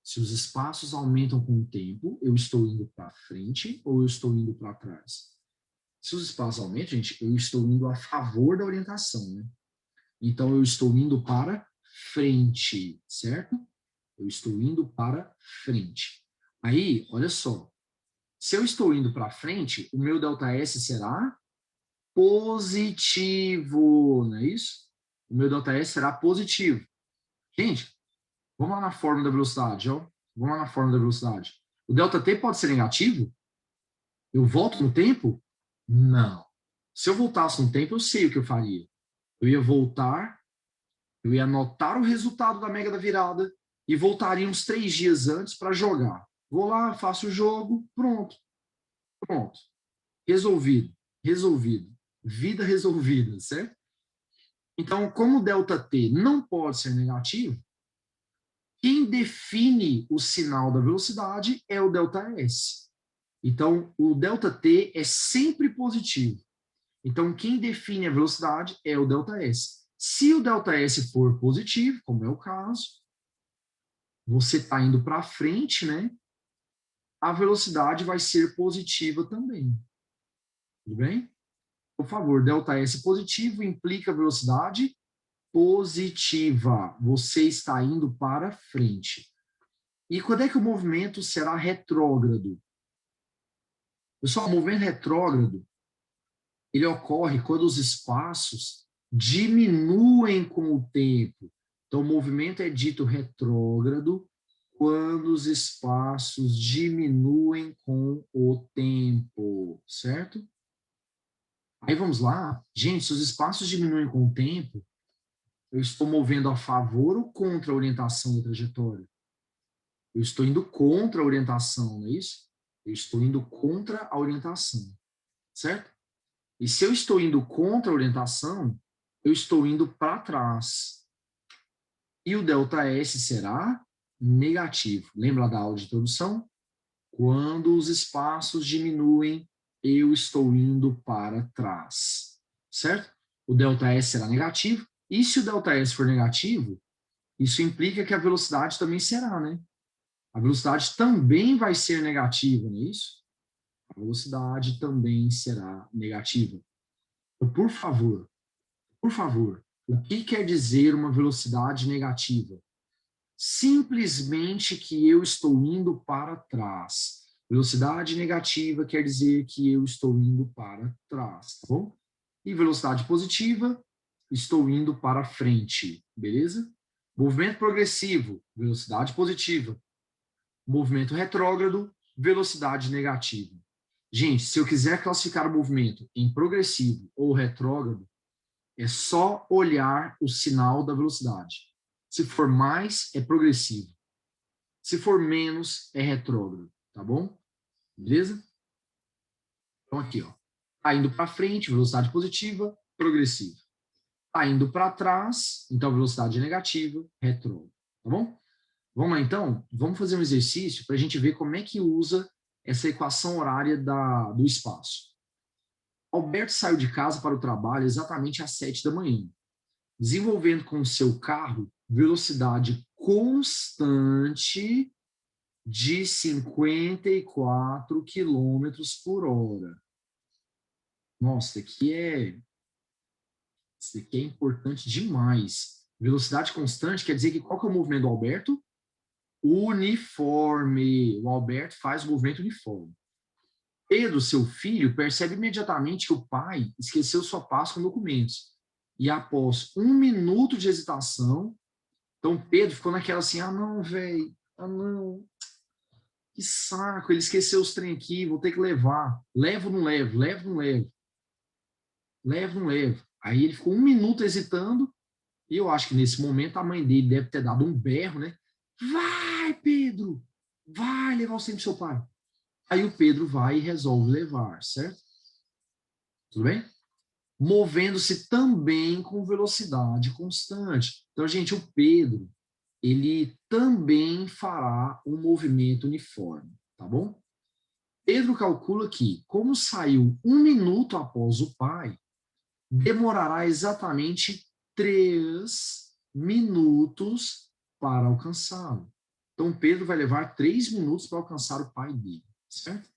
Se os espaços aumentam com o tempo, eu estou indo para frente ou eu estou indo para trás? Se os espaços aumentam, gente, eu estou indo a favor da orientação, né? Então, eu estou indo para frente, certo? Eu estou indo para frente. Aí, olha só. Se eu estou indo para frente, o meu ΔS será positivo, não é isso? O meu ΔS será positivo. Gente, vamos lá na fórmula da velocidade, ó. Vamos lá na fórmula da velocidade. O ΔT pode ser negativo? Eu volto no tempo? Não. Se eu voltasse no tempo, eu sei o que eu faria. Eu ia voltar, eu ia anotar o resultado da mega da virada e voltaria uns 3 dias antes para jogar. Vou lá, faço o jogo, pronto. Pronto. Resolvido. Resolvido. Vida resolvida, certo? Então, como o ΔT não pode ser negativo, quem define o sinal da velocidade é o ΔS. Então, o ΔT é sempre positivo. Então, quem define a velocidade é o ΔS. Se o ΔS for positivo, como é o caso, você está indo para frente, né? A velocidade vai ser positiva também. Tudo bem? Por favor, ΔS positivo implica velocidade positiva. Você está indo para frente. E quando é que o movimento será retrógrado? Pessoal, o movimento retrógrado ele ocorre quando os espaços diminuem com o tempo. Então, o movimento é dito retrógrado quando os espaços diminuem com o tempo, certo? Aí vamos lá. Gente, se os espaços diminuem com o tempo, eu estou movendo a favor ou contra a orientação da trajetória? Eu estou indo contra a orientação, não é isso? Eu estou indo contra a orientação, certo? E se eu estou indo contra a orientação, eu estou indo para trás. E o ΔS será negativo. Lembra da aula de introdução? Quando os espaços diminuem, eu estou indo para trás. Certo? O ΔS será negativo. E se o ΔS for negativo, isso implica que a velocidade também será, né? A velocidade também vai ser negativa, não é isso? A velocidade também será negativa. Então, por favor, o que quer dizer uma velocidade negativa? Simplesmente que eu estou indo para trás. Velocidade negativa quer dizer que eu estou indo para trás, tá bom? E velocidade positiva, estou indo para frente, beleza? Movimento progressivo, velocidade positiva. Movimento retrógrado, velocidade negativa. Gente, se eu quiser classificar o movimento em progressivo ou retrógrado, é só olhar o sinal da velocidade. Se for mais, é progressivo. Se for menos, é retrógrado, tá bom? Beleza? Então aqui, ó. Tá indo para frente, velocidade positiva, progressiva. Tá indo para trás, então velocidade negativa, retrógrado, tá bom? Vamos lá, então? Vamos fazer um exercício para a gente ver como é que usa essa equação horária do espaço. Alberto saiu de casa para o trabalho exatamente às 7 da manhã, desenvolvendo com o seu carro velocidade constante de 54 quilômetros por hora. Nossa, isso aqui é importante demais. Velocidade constante quer dizer que qual que é o movimento do Alberto? Uniforme. O Alberto faz o movimento uniforme. Pedro, seu filho, percebe imediatamente que o pai esqueceu sua pasta com documentos. E após 1 minuto de hesitação, então Pedro ficou naquela assim, ah não, velho, ah não, que saco, ele esqueceu os trem aqui, vou ter que levar. Levo ou não levo? Levo ou não levo? Levo ou não levo? Aí ele ficou 1 minuto hesitando, e eu acho que nesse momento a mãe dele deve ter dado um berro, né? Vai, Pedro! Vai levar o trem pro seu pai. Aí o Pedro vai e resolve levar, certo? Tudo bem? Movendo-se também com velocidade constante. Então, gente, o Pedro, ele também fará um movimento uniforme, tá bom? Pedro calcula que, como saiu 1 minuto após o pai, demorará exatamente 3 minutos para alcançá-lo. Então, Pedro vai levar 3 minutos para alcançar o pai dele, certo?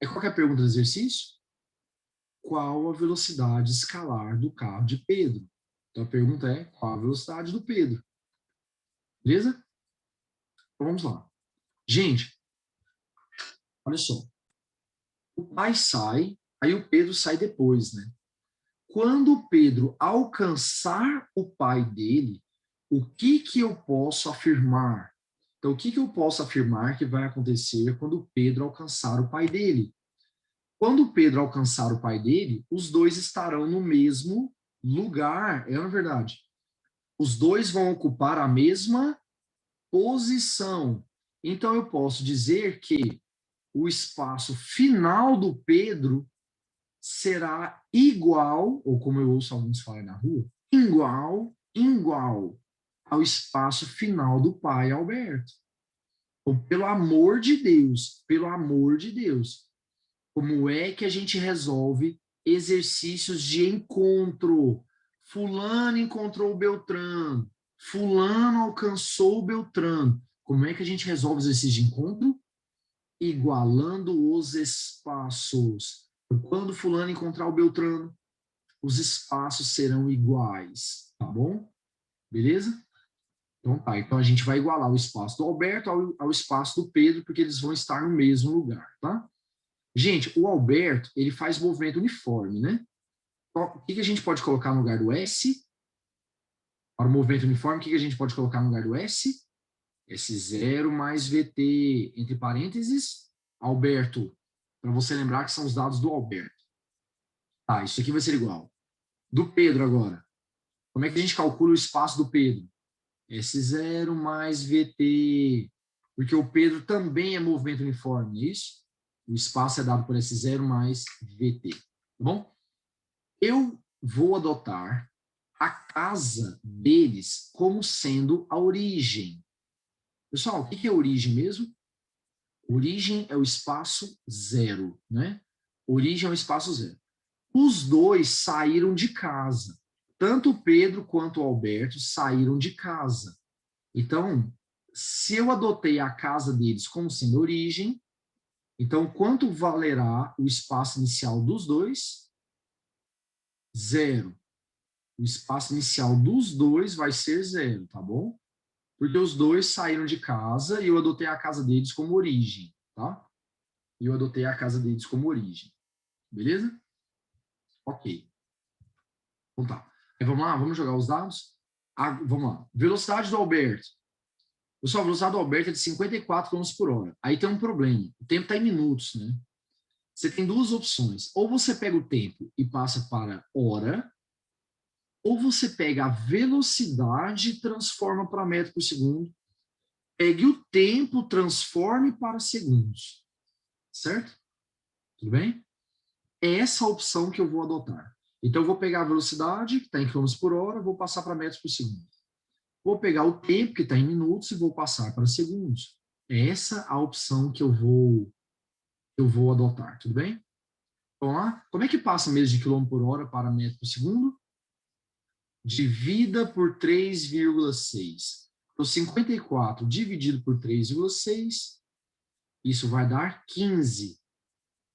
É qualquer pergunta do exercício? Qual a velocidade escalar do carro de Pedro? Então, a pergunta é, qual a velocidade do Pedro? Beleza? Então, vamos lá. Gente, olha só. O pai sai, aí o Pedro sai depois, né? Quando o Pedro alcançar o pai dele, o que eu posso afirmar? Então, o que eu posso afirmar que vai acontecer quando o Pedro alcançar o pai dele? Quando o Pedro alcançar o pai dele, os dois estarão no mesmo lugar, é na verdade. Os dois vão ocupar a mesma posição. Então, eu posso dizer que o espaço final do Pedro será igual, ou como eu ouço alguns falar na rua, igual ao espaço final do pai Alberto. Então, pelo amor de Deus, como é que a gente resolve exercícios de encontro? Fulano encontrou o Beltrano, fulano alcançou o Beltrano. Como é que a gente resolve os exercícios de encontro? Igualando os espaços. Quando fulano encontrar o Beltrano, os espaços serão iguais, tá bom? Beleza? Então tá, então a gente vai igualar o espaço do Alberto ao espaço do Pedro, porque eles vão estar no mesmo lugar, tá? Gente, o Alberto, ele faz movimento uniforme, né? O que a gente pode colocar no lugar do S? Para o movimento uniforme, o que a gente pode colocar no lugar do S? S0 mais VT, entre parênteses, Alberto, para você lembrar que são os dados do Alberto. Tá, isso aqui vai ser igual. Do Pedro agora. Como é que a gente calcula o espaço do Pedro? S0 mais VT, porque o Pedro também é movimento uniforme, não é isso? O espaço é dado por S0 mais VT, tá bom? Eu vou adotar a casa deles como sendo a origem. Pessoal, o que é origem mesmo? Origem é o espaço zero, né? Origem é o espaço zero. Os dois saíram de casa. Tanto o Pedro quanto o Alberto saíram de casa. Então, se eu adotei a casa deles como sendo origem, então quanto valerá o espaço inicial dos dois? Zero. O espaço inicial dos dois vai ser zero, tá bom? Porque os dois saíram de casa e eu adotei a casa deles como origem, tá? E eu adotei a casa deles como origem. Beleza? Ok. Então tá. Aí vamos lá, vamos jogar os dados? Vamos lá. Velocidade do Alberto. Pessoal, a velocidade do Alberto é de 54 km por hora. Aí tem um problema. O tempo está em minutos, né? Você tem duas opções. Ou você pega o tempo e passa para hora, ou você pega a velocidade e transforma para metro por segundo. Pegue o tempo, transforme para segundos. Certo? Tudo bem? É essa a opção que eu vou adotar. Então, eu vou pegar a velocidade, que está em km por hora, vou passar para metros por segundo. Vou pegar o tempo, que está em minutos, e vou passar para segundos. É essa a opção que eu vou adotar. Tudo bem? Vamos lá? Como é que passa mesmo de km por hora para metro por segundo? Divida por 3,6. Então, 54 dividido por 3,6, isso vai dar 15.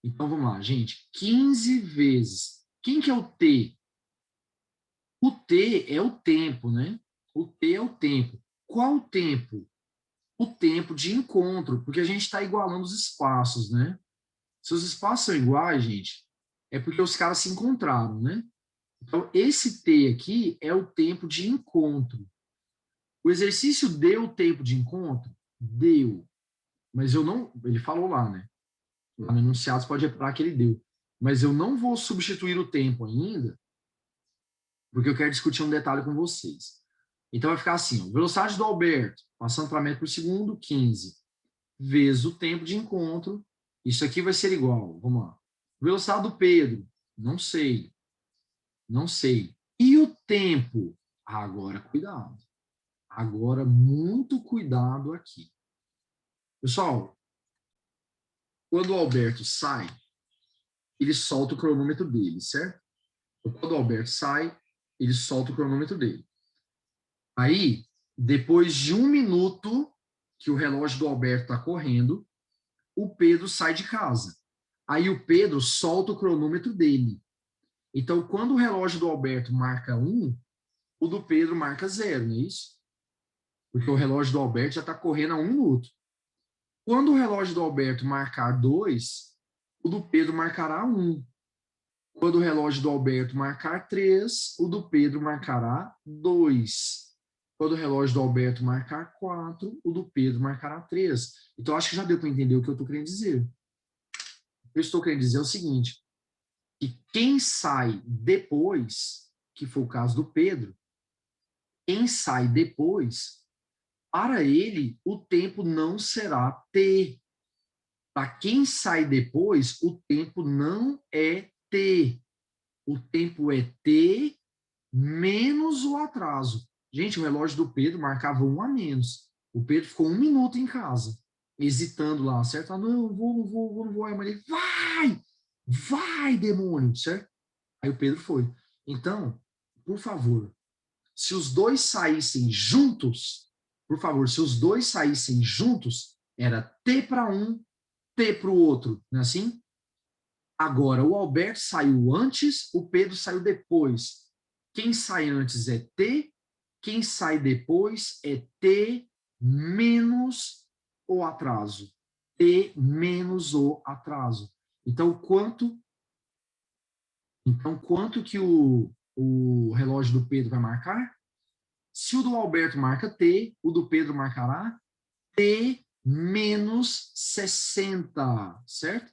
Então, vamos lá, gente. 15 vezes. Quem que é o T? O T é o tempo, né? O T é o tempo. Qual o tempo? O tempo de encontro, porque a gente está igualando os espaços, né? Se os espaços são iguais, gente, é porque os caras se encontraram, né? Então, esse T aqui é o tempo de encontro. O exercício deu o tempo de encontro? Deu. Mas eu não... Ele falou lá, né? Lá no enunciado você pode reparar que ele deu. Mas eu não vou substituir o tempo ainda, porque eu quero discutir um detalhe com vocês. Então vai ficar assim, ó, velocidade do Alberto, passando para metro por segundo, 15, vezes o tempo de encontro, isso aqui vai ser igual, vamos lá. Velocidade do Pedro, não sei, não sei. E o tempo? Agora, cuidado. Agora, muito cuidado aqui. Pessoal, quando o Alberto sai, ele solta o cronômetro dele, certo? Quando o Alberto sai, ele solta o cronômetro dele. Aí, depois de 1 minuto que o relógio do Alberto está correndo, o Pedro sai de casa. Aí o Pedro solta o cronômetro dele. Então, quando o relógio do Alberto marca 1, o do Pedro marca 0, não é isso? Porque o relógio do Alberto já está correndo há 1 minuto. Quando o relógio do Alberto marcar 2, o do Pedro marcará 1. Quando o relógio do Alberto marcar 3, o do Pedro marcará 2. Quando o relógio do Alberto marcar 4, o do Pedro marcará 3. Então, acho que já deu para entender o que eu estou querendo dizer. O que eu estou querendo dizer é o seguinte, que quem sai depois, que foi o caso do Pedro, quem sai depois, para ele, o tempo não será T. Para quem sai depois, o tempo não é T. O tempo é T menos o atraso. Gente, o relógio do Pedro marcava 1 a menos. O Pedro ficou 1 minuto em casa, hesitando lá, certo? Ah, não, não vou. Aí a mãe vai, demônio, certo? Aí o Pedro foi. Então, por favor, se os dois saíssem juntos, por favor, se os dois saíssem juntos, era T para um, T para o outro, não é assim? Agora, o Alberto saiu antes, o Pedro saiu depois. Quem sai antes é T, quem sai depois é T menos o atraso. T menos o atraso. Então, quanto que o relógio do Pedro vai marcar? Se o do Alberto marca T, o do Pedro marcará T menos 60, certo?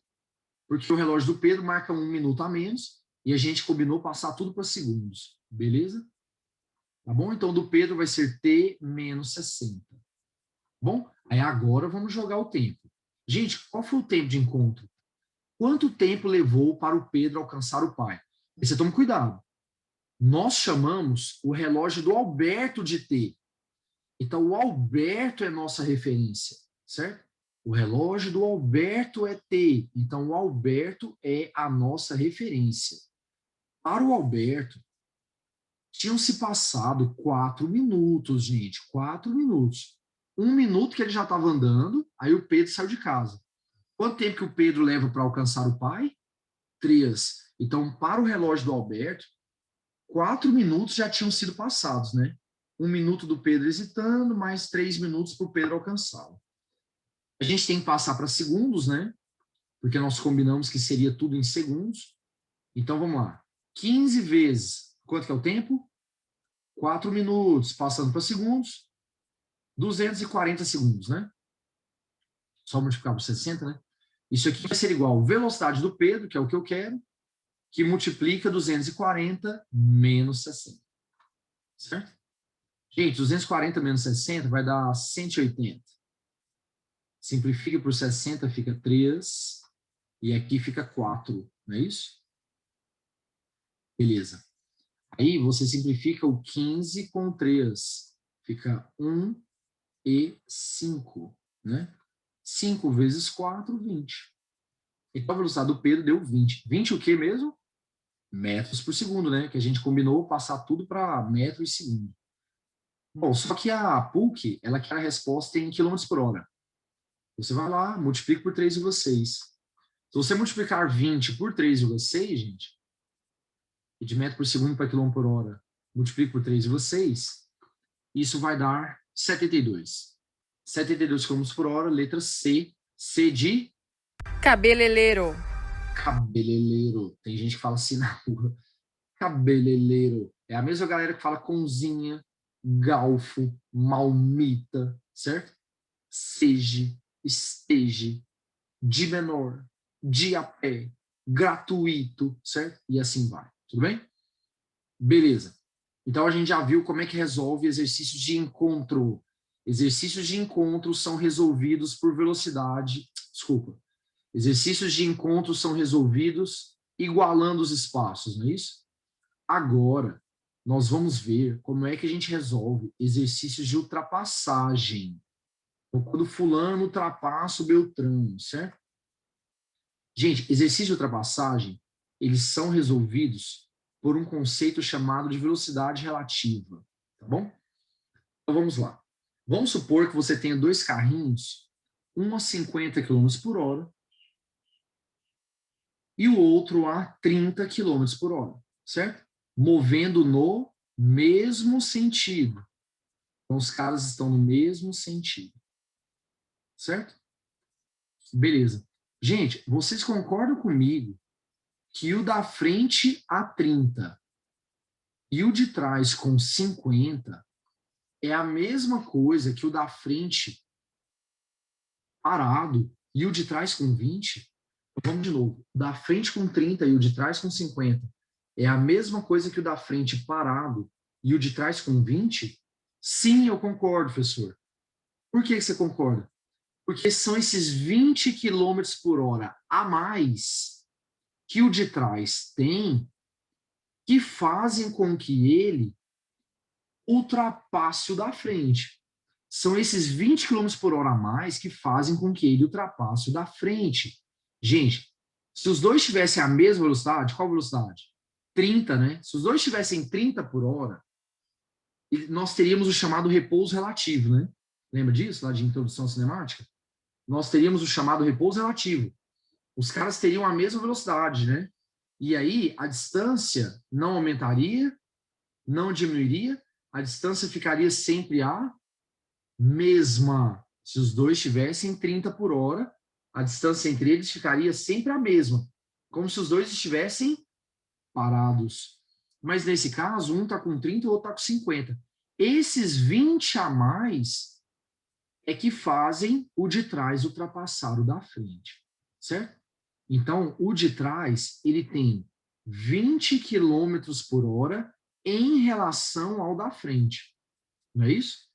Porque o relógio do Pedro marca 1 minuto a menos e a gente combinou passar tudo para segundos, beleza? Tá bom? Então, do Pedro vai ser T menos 60. Bom, aí agora vamos jogar o tempo. Gente, qual foi o tempo de encontro? Quanto tempo levou para o Pedro alcançar o pai? E você toma cuidado. Nós chamamos o relógio do Alberto de T. Então, o Alberto é nossa referência, certo? O relógio do Alberto é T. Então, o Alberto é a nossa referência. Para o Alberto, tinham se passado 4 minutos, gente. 4 minutos. 1 minuto que ele já estava andando, aí o Pedro saiu de casa. Quanto tempo que o Pedro leva para alcançar o pai? 3. Então, para o relógio do Alberto, 4 minutos já tinham sido passados, né? 1 minuto do Pedro hesitando, mais 3 minutos para o Pedro alcançá-lo. A gente tem que passar para segundos, né? Porque nós combinamos que seria tudo em segundos. Então, vamos lá. 15 vezes, quanto que é o tempo? 4 minutos, passando para segundos, 240 segundos, né? Só multiplicar por 60, né? Isso aqui vai ser igual a velocidade do Pedro, que é o que eu quero, que multiplica 240 menos 60. Certo? Gente, 240 menos 60 vai dar 180. Simplifica por 60, fica 3. E aqui fica 4, não é isso? Beleza. Aí você simplifica o 15 com 3. Fica 1 e 5, né? 5 vezes 4, 20. Então a velocidade do Pedro deu 20. 20 o quê mesmo? Metros por segundo, né? Que a gente combinou passar tudo para metro e segundo. Bom, só que a PUC, ela quer a resposta em quilômetros por hora. Você vai lá, multiplica por 3,6. Se você multiplicar 20 por 3,6, gente, e de metro por segundo para quilômetro por hora, multiplica por 3,6, isso vai dar 72. 72 quilômetros por hora, letra C. C de Cabeleireiro. cabeleireiro. Tem gente que fala assim na rua. Cabeleireiro. É a mesma galera que fala conzinha, galfo, malmita, certo? Seja, esteja, de menor, de a pé, gratuito, certo? E assim vai. Tudo bem? Beleza. Então a gente já viu como é que resolve exercícios de encontro. Exercícios de encontro são resolvidos por velocidade. Desculpa. Exercícios de encontro são resolvidos igualando os espaços, não é isso? Agora, nós vamos ver como é que a gente resolve exercícios de ultrapassagem. Então, quando fulano ultrapassa o Beltrano, certo? Gente, exercícios de ultrapassagem, eles são resolvidos por um conceito chamado de velocidade relativa, tá bom? Então, vamos lá. Vamos supor que você tenha dois carrinhos, um a 50 km por hora e o outro a 30 km por hora, certo? Movendo no mesmo sentido. Então, os caras estão no mesmo sentido. Certo? Beleza. Gente, vocês concordam comigo que o da frente a 30 e o de trás com 50 é a mesma coisa que o da frente parado e o de trás com 20? Vamos de novo. O da frente com 30 e o de trás com 50 é a mesma coisa que o da frente parado e o de trás com 20? Sim, eu concordo, professor. Por que você concorda? Porque são esses 20 km por hora a mais que o de trás tem que fazem com que ele ultrapasse o da frente. São esses 20 km por hora a mais que fazem com que ele ultrapasse o da frente. Gente, se os dois tivessem a mesma velocidade, qual velocidade? 30, né? Se os dois tivessem 30 por hora, nós teríamos o chamado repouso relativo, né? Lembra disso, lá de introdução cinemática? Nós teríamos o chamado repouso relativo. Os caras teriam a mesma velocidade, né? E aí a distância não aumentaria, não diminuiria, a distância ficaria sempre a mesma. Se os dois tivessem 30 por hora, a distância entre eles ficaria sempre a mesma, como se os dois estivessem parados. Mas nesse caso, um está com 30 e o outro está com 50. Esses 20 a mais é que fazem o de trás ultrapassar o da frente, certo? Então, o de trás, ele tem 20 km por hora em relação ao da frente. Não é isso?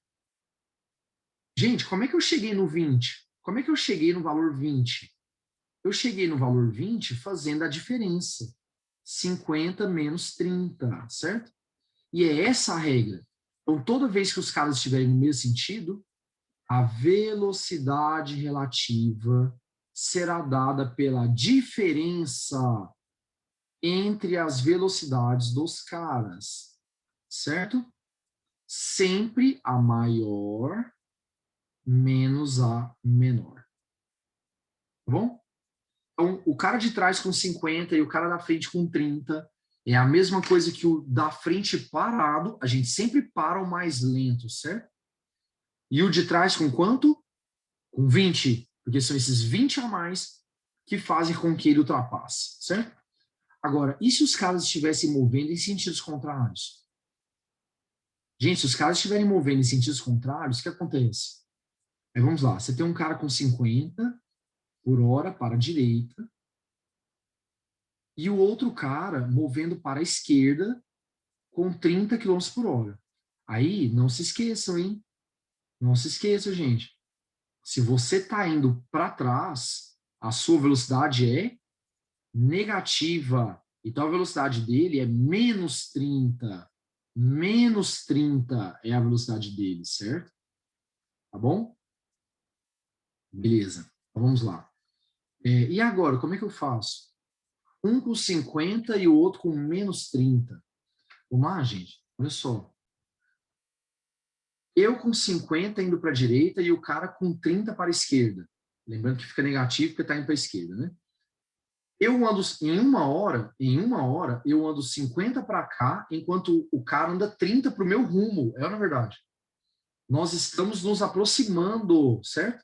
Gente, como é que eu cheguei no 20? Como é que eu cheguei no valor 20? Eu cheguei no valor 20 fazendo a diferença. 50 menos 30, certo? E é essa a regra. Então, toda vez que os caras estiverem no mesmo sentido, a velocidade relativa será dada pela diferença entre as velocidades dos caras, certo? Sempre a maior menos a menor. Tá bom? Então, o cara de trás com 50 e o cara da frente com 30 é a mesma coisa que o da frente parado. A gente sempre para o mais lento, certo? E o de trás com quanto? Com 20, porque são esses 20 a mais que fazem com que ele ultrapasse, certo? Agora, e se os caras estivessem movendo em sentidos contrários? Gente, se os caras estiverem movendo em sentidos contrários, o que acontece? Aí vamos lá, você tem um cara com 50 por hora para a direita e o outro cara movendo para a esquerda com 30 km por hora. Aí, não se esqueçam, hein? Não se esqueçam, gente. Se você está indo para trás, a sua velocidade é negativa. Então, a velocidade dele é menos 30. Menos 30 é a velocidade dele, certo? Tá bom? Beleza. Então, vamos lá. E agora, como é que eu faço? Um com 50 e o outro com menos 30. Vamos lá, gente? Olha só. Eu com 50 indo para a direita e o cara com 30 para a esquerda. Lembrando que fica negativo porque está indo para a esquerda, né? Eu ando em uma hora, eu ando 50 para cá, enquanto o cara anda 30 para o meu rumo. É, na verdade. Nós estamos nos aproximando, certo?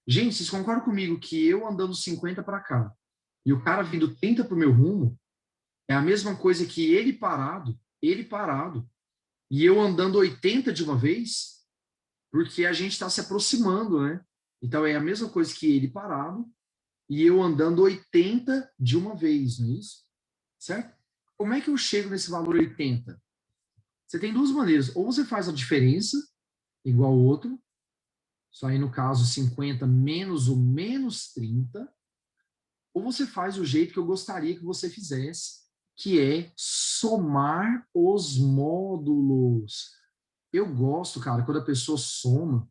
Gente, vocês concordam comigo que eu andando 50 para cá e o cara vindo 30 para o meu rumo é a mesma coisa que ele parado, e eu andando 80 de uma vez, porque a gente está se aproximando, né? Então é a mesma coisa que ele parado e eu andando 80 de uma vez, não é isso? Certo? Como é que eu chego nesse valor 80? Você tem duas maneiras. Ou você faz a diferença, igual ao outro, só aí no caso 50 menos o menos 30, ou você faz o jeito que eu gostaria que você fizesse, que é somar os módulos. Eu gosto, cara, quando a pessoa soma,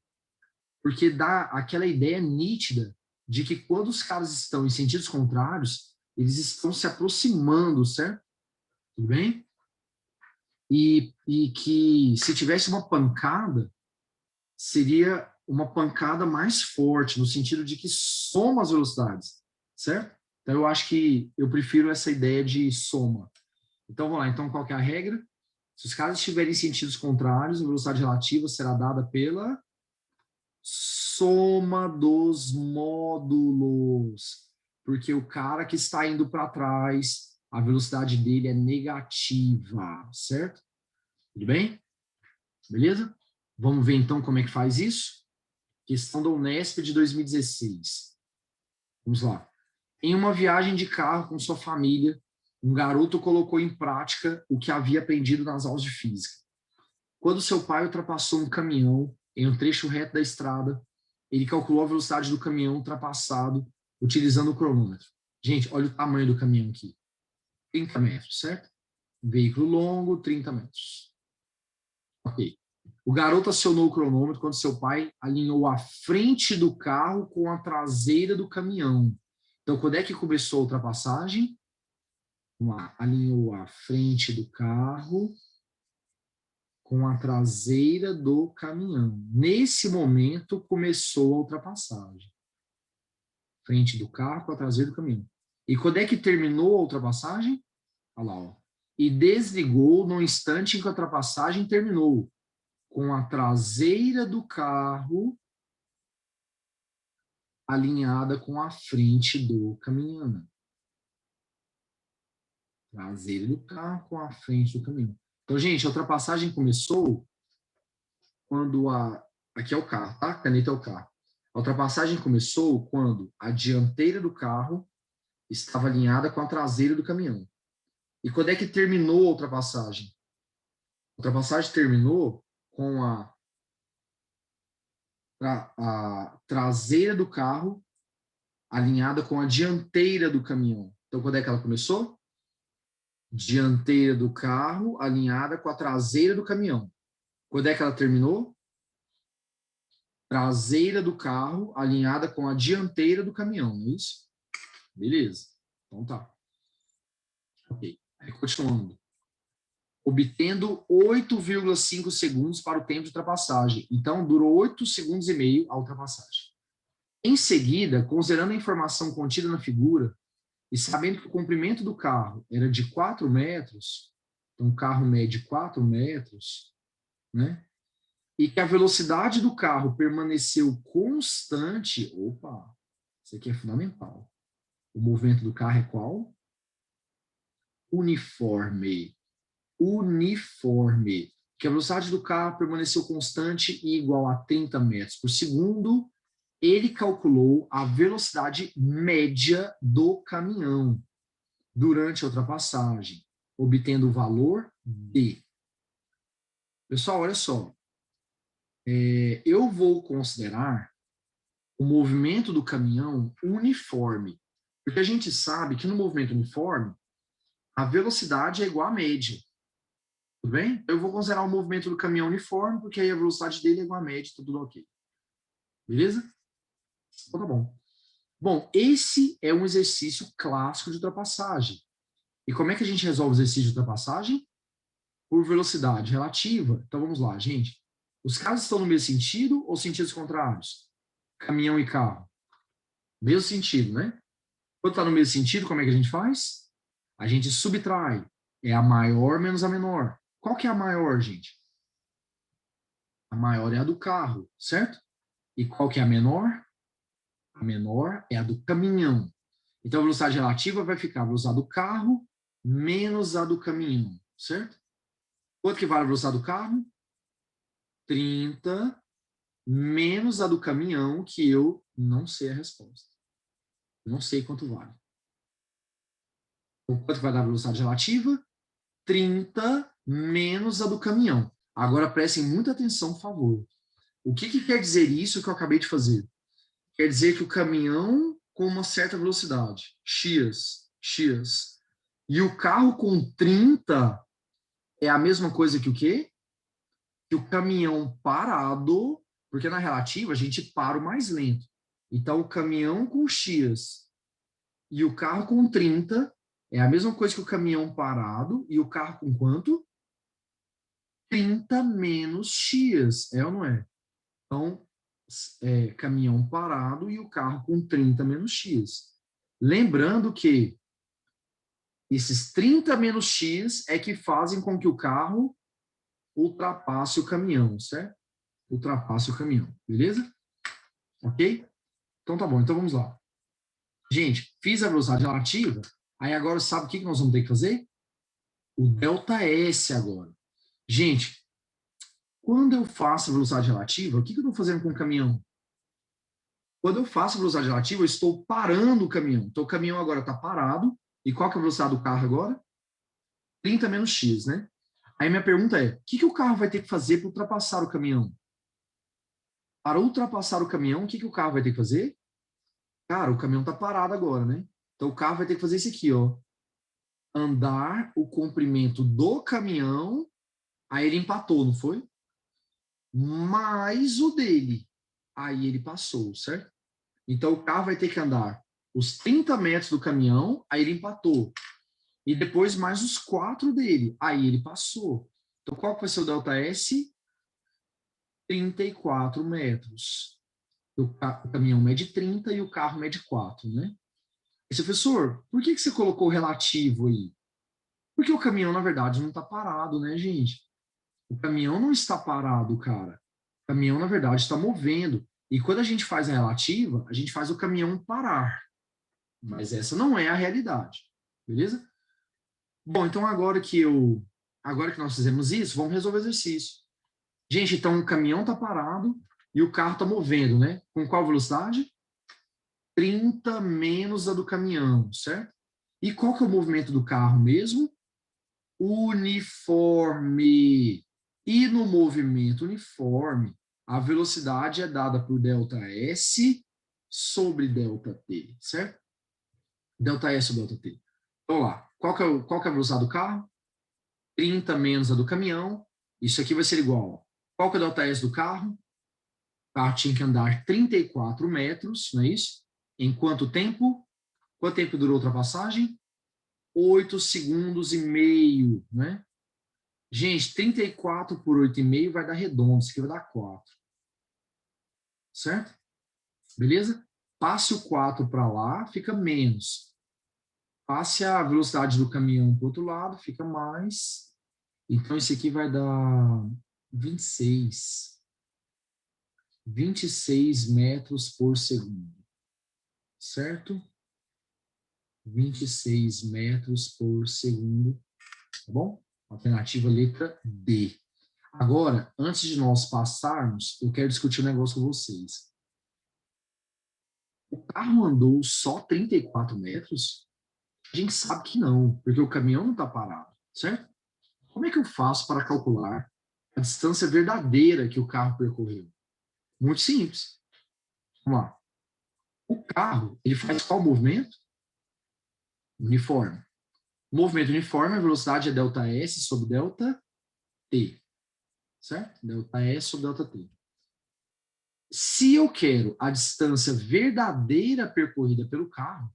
porque dá aquela ideia nítida de que quando os caras estão em sentidos contrários, eles estão se aproximando, certo? Tudo bem? E que se tivesse uma pancada, seria uma pancada mais forte, no sentido de que soma as velocidades, certo? Então, eu acho que eu prefiro essa ideia de soma. Então, vamos lá. Então, qual que é a regra? Se os caras estiverem em sentidos contrários, a velocidade relativa será dada pela soma dos módulos. Porque o cara que está indo para trás, a velocidade dele é negativa, certo? Tudo bem? Beleza? Vamos ver então como é que faz isso? Questão da Unesp de 2016. Vamos lá. Em uma viagem de carro com sua família, um garoto colocou em prática o que havia aprendido nas aulas de física. Quando seu pai ultrapassou um caminhão em um trecho reto da estrada, ele calculou a velocidade do caminhão ultrapassado utilizando o cronômetro. Gente, olha o tamanho do caminhão aqui. 30 metros, certo? Veículo longo, 30 metros. Ok. O garoto acionou o cronômetro quando seu pai alinhou a frente do carro com a traseira do caminhão. Então, quando é que começou a ultrapassagem? Vamos lá. Alinhou a frente do carro com a traseira do caminhão. Nesse momento, começou a ultrapassagem. Frente do carro com a traseira do caminhão. E quando é que terminou a ultrapassagem? Olha lá, ó. E desligou no instante em que a ultrapassagem terminou, com a traseira do carro alinhada com a frente do caminhão. Traseira do carro com a frente do caminhão. Então, gente, a ultrapassagem começou quando a... Aqui é o carro, tá? A caneta é o carro. A ultrapassagem começou quando a dianteira do carro estava alinhada com a traseira do caminhão. E quando é que terminou a ultrapassagem? A ultrapassagem terminou com a traseira do carro alinhada com a dianteira do caminhão. Então, quando é que ela começou? Dianteira do carro alinhada com a traseira do caminhão. Quando é que ela terminou? Traseira do carro alinhada com a dianteira do caminhão, não é isso? Beleza. Então tá. Ok. Aí, continuando. Obtendo 8,5 segundos para o tempo de ultrapassagem. Então, durou 8 segundos e meio a ultrapassagem. Em seguida, considerando a informação contida na figura, e sabendo que o comprimento do carro era de 4 metros, então o carro mede 4 metros, né? E que a velocidade do carro permaneceu constante, opa, isso aqui é fundamental. O movimento do carro é qual? Uniforme. Uniforme. Que a velocidade do carro permaneceu constante e igual a 30 metros por segundo, ele calculou a velocidade média do caminhão durante a ultrapassagem, obtendo o valor D. Pessoal, olha só. Eu vou considerar o movimento do caminhão uniforme. Porque a gente sabe que no movimento uniforme, a velocidade é igual à média. Tudo bem? Eu vou considerar o movimento do caminhão uniforme, porque aí a velocidade dele é igual à média, tá tudo ok. Beleza? Então tá bom. Bom, esse é um exercício clássico de ultrapassagem. E como é que a gente resolve o exercício de ultrapassagem? Por velocidade relativa. Então vamos lá, gente. Os carros estão no mesmo sentido ou sentidos contrários? Caminhão e carro. Mesmo sentido, né? Quando está no mesmo sentido, como é que a gente faz? A gente subtrai. É a maior menos a menor. Qual que é a maior, gente? A maior é a do carro, certo? E qual que é a menor? A menor é a do caminhão. Então, a velocidade relativa vai ficar a velocidade do carro menos a do caminhão, certo? Quanto que vale a velocidade do carro? 30 menos a do caminhão, que eu não sei a resposta. Não sei quanto vale. Então, quanto vai dar a velocidade relativa? 30 menos a do caminhão. Agora prestem muita atenção, por favor. O que quer dizer isso que eu acabei de fazer? Quer dizer que o caminhão com uma certa velocidade, x, e o carro com 30 é a mesma coisa que o quê? Que o caminhão parado, porque na relativa a gente para o mais lento. Então, o caminhão com x e o carro com 30 é a mesma coisa que o caminhão parado e o carro com quanto? 30 menos x, é ou não é? Então, caminhão parado e o carro com 30 menos x. Lembrando que esses 30 menos x é que fazem com que o carro ultrapasse o caminhão, certo? Ultrapasse o caminhão, beleza? Ok? Então tá bom, então vamos lá. Gente, fiz a velocidade relativa, aí agora sabe o que nós vamos ter que fazer? O ΔS agora. Gente, quando eu faço a velocidade relativa, o que eu estou fazendo com o caminhão? Quando eu faço a velocidade relativa, eu estou parando o caminhão. Então o caminhão agora está parado. E qual que é a velocidade do carro agora? 30 menos x, né? Aí minha pergunta é, o que o carro vai ter que fazer para ultrapassar o caminhão? Para ultrapassar o caminhão, o que o carro vai ter que fazer? Cara, o caminhão está parado agora, né? Então o carro vai ter que fazer isso aqui, ó. Andar o comprimento do caminhão, aí ele empatou, não foi? Mais o dele. Aí ele passou, certo? Então o carro vai ter que andar os 30 metros do caminhão, aí ele empatou. E depois mais os 4 dele, aí ele passou. Então qual que vai ser o ΔS? 34 metros. O caminhão mede 30 e o carro mede 4, né? E, professor, por que você colocou relativo aí? Porque o caminhão, na verdade, não está parado, né, gente? O caminhão não está parado, cara. O caminhão, na verdade, está movendo. E quando a gente faz a relativa, a gente faz o caminhão parar. Mas essa não é a realidade. Beleza? Bom, então agora que nós fizemos isso, vamos resolver o exercício. Gente, então o caminhão está parado e o carro está movendo, né? Com qual velocidade? 30 menos a do caminhão, certo? E qual que é o movimento do carro mesmo? Uniforme. E no movimento uniforme, a velocidade é dada por ΔS sobre ΔT, certo? ΔS sobre ΔT. Então lá, qual que é a velocidade do carro? 30 menos a do caminhão. Isso aqui vai ser igual. Qual que é o ΔS do carro? O carro tinha que andar 34 metros, não é isso? Em quanto tempo? Quanto tempo durou a ultrapassagem? 8 segundos e meio, né? Gente, 34 por 8,5 vai dar redondo, isso aqui vai dar 4. Certo? Beleza? Passe o 4 para lá, fica menos. Passe a velocidade do caminhão para o outro lado, fica mais. Então, isso aqui vai dar 26. 26 metros por segundo. Certo? 26 metros por segundo. Tá bom? Alternativa letra D. Agora, antes de nós passarmos, eu quero discutir um negócio com vocês. O carro andou só 34 metros? A gente sabe que não, porque o caminhão não está parado, certo? Como é que eu faço para calcular a distância verdadeira que o carro percorreu? Muito simples. Vamos lá. O carro, ele faz qual movimento? Uniforme. Movimento uniforme, a velocidade é ΔS sobre ΔT. Certo? ΔS sobre ΔT. Se eu quero a distância verdadeira percorrida pelo carro,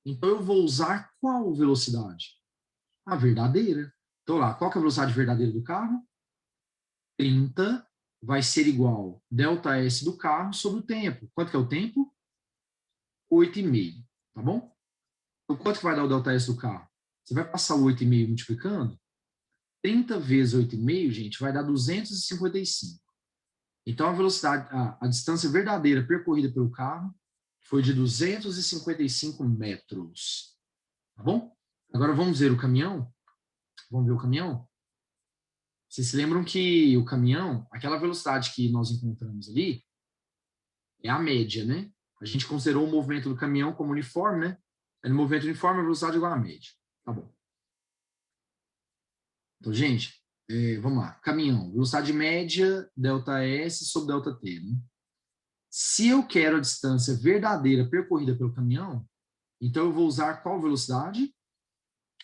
então eu vou usar qual velocidade? A verdadeira. Então lá, qual que é a velocidade verdadeira do carro? 30 vai ser igual ΔS do carro sobre o tempo. Quanto que é o tempo? 8,5, tá bom? Então, quanto que vai dar o ΔS do carro? Você vai passar o 8,5 multiplicando? 30 vezes 8,5, gente, vai dar 255. Então, a velocidade, a distância verdadeira percorrida pelo carro foi de 255 metros. Tá bom? Agora vamos ver o caminhão? Vamos ver o caminhão? Vocês se lembram que o caminhão, aquela velocidade que nós encontramos ali, é a média, né? A gente considerou o movimento do caminhão como uniforme, né? No movimento uniforme, a velocidade é igual à média. Tá bom. Então, gente, vamos lá. Caminhão, velocidade média, ΔS sobre ΔT, né? Se eu quero a distância verdadeira percorrida pelo caminhão, então eu vou usar qual velocidade?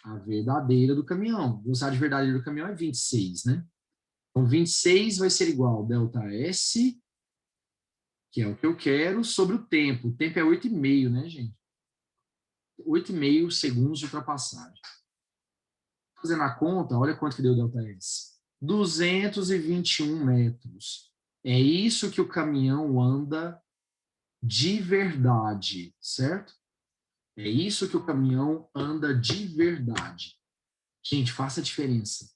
A verdadeira do caminhão. A velocidade verdadeira do caminhão é 26, né? Então, 26 vai ser igual a ΔS, que é o que eu quero, sobre o tempo. O tempo é 8,5, né, gente? 8,5 segundos de ultrapassagem. Fazendo a conta, olha quanto que deu ΔS. 221 metros. É isso que o caminhão anda de verdade, certo? É isso que o caminhão anda de verdade. Gente, faça a diferença.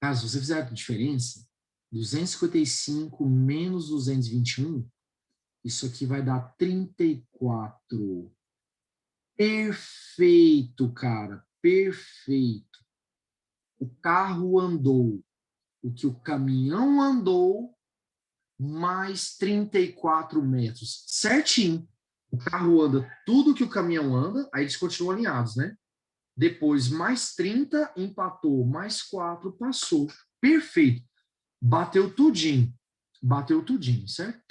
Caso você fizer a diferença, 255 menos 221, isso aqui vai dar 34. Perfeito, cara. Perfeito. O carro andou o que o caminhão andou mais 34 metros. Certinho. O carro anda tudo que o caminhão anda, aí eles continuam alinhados, né? Depois, mais 30, empatou, mais 4, passou. Perfeito. Bateu tudinho. Bateu tudinho, certo?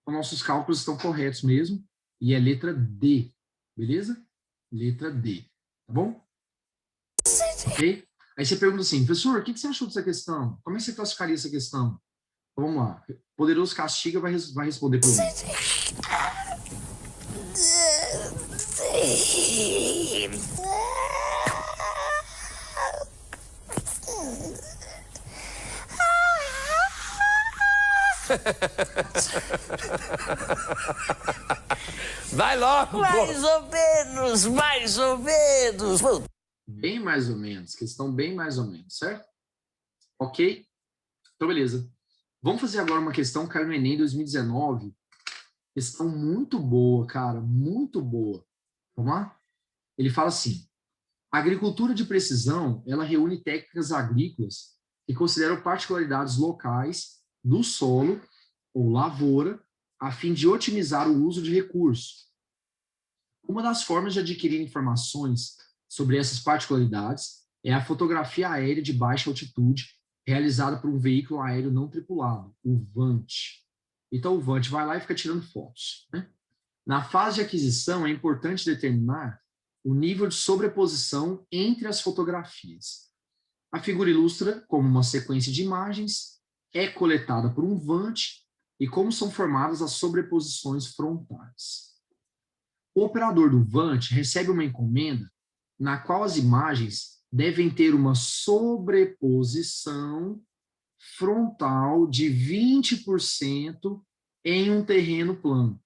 Então, nossos cálculos estão corretos mesmo. E é letra D. Beleza? Letra D. Tá bom? Ok? Aí você pergunta assim, professor, o que você achou dessa questão? Como é que você classificaria essa questão? Então, vamos lá. Poderoso Castiga vai responder para mim. Vai logo! Mais ou menos, mais ou menos. Bem mais ou menos, questão bem mais ou menos, certo? Ok? Então, beleza. Vamos fazer agora uma questão que caiu no Enem 2019. Questão muito boa, cara, muito boa. Vamos lá? Ele fala assim, a agricultura de precisão, ela reúne técnicas agrícolas que consideram particularidades locais do solo ou lavoura, a fim de otimizar o uso de recursos. Uma das formas de adquirir informações sobre essas particularidades é a fotografia aérea de baixa altitude, realizada por um veículo aéreo não tripulado, o VANT. Então, o VANT vai lá e fica tirando fotos, né? Na fase de aquisição, é importante determinar o nível de sobreposição entre as fotografias. A figura ilustra como uma sequência de imagens é coletada por um VANT e como são formadas as sobreposições frontais. O operador do VANT recebe uma encomenda na qual as imagens devem ter uma sobreposição frontal de 20% em um terreno plano.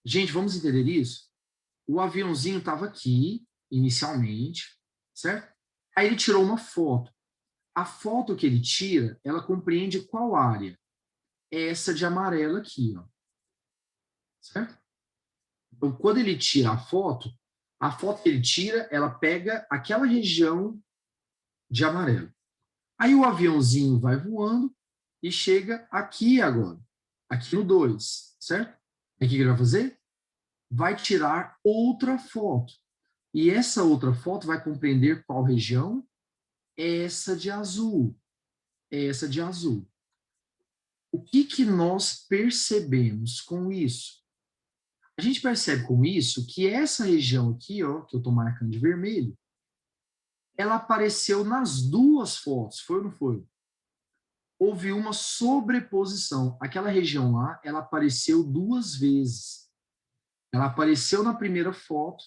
Gente, vamos entender isso? O aviãozinho estava aqui, inicialmente, certo? Aí ele tirou uma foto. A foto que ele tira, ela compreende qual área? Essa de amarelo aqui, ó. Certo? Então, quando ele tira a foto que ele tira, ela pega aquela região de amarelo. Aí o aviãozinho vai voando e chega aqui agora, aqui no 2, certo? Aí o que ele vai fazer? Vai tirar outra foto. E essa outra foto vai compreender qual região? Essa de azul. Essa de azul. O que nós percebemos com isso? A gente percebe com isso que essa região aqui, ó, que eu estou marcando de vermelho, ela apareceu nas duas fotos, foi ou não foi? Houve uma sobreposição. Aquela região lá, ela apareceu duas vezes. Ela apareceu na primeira foto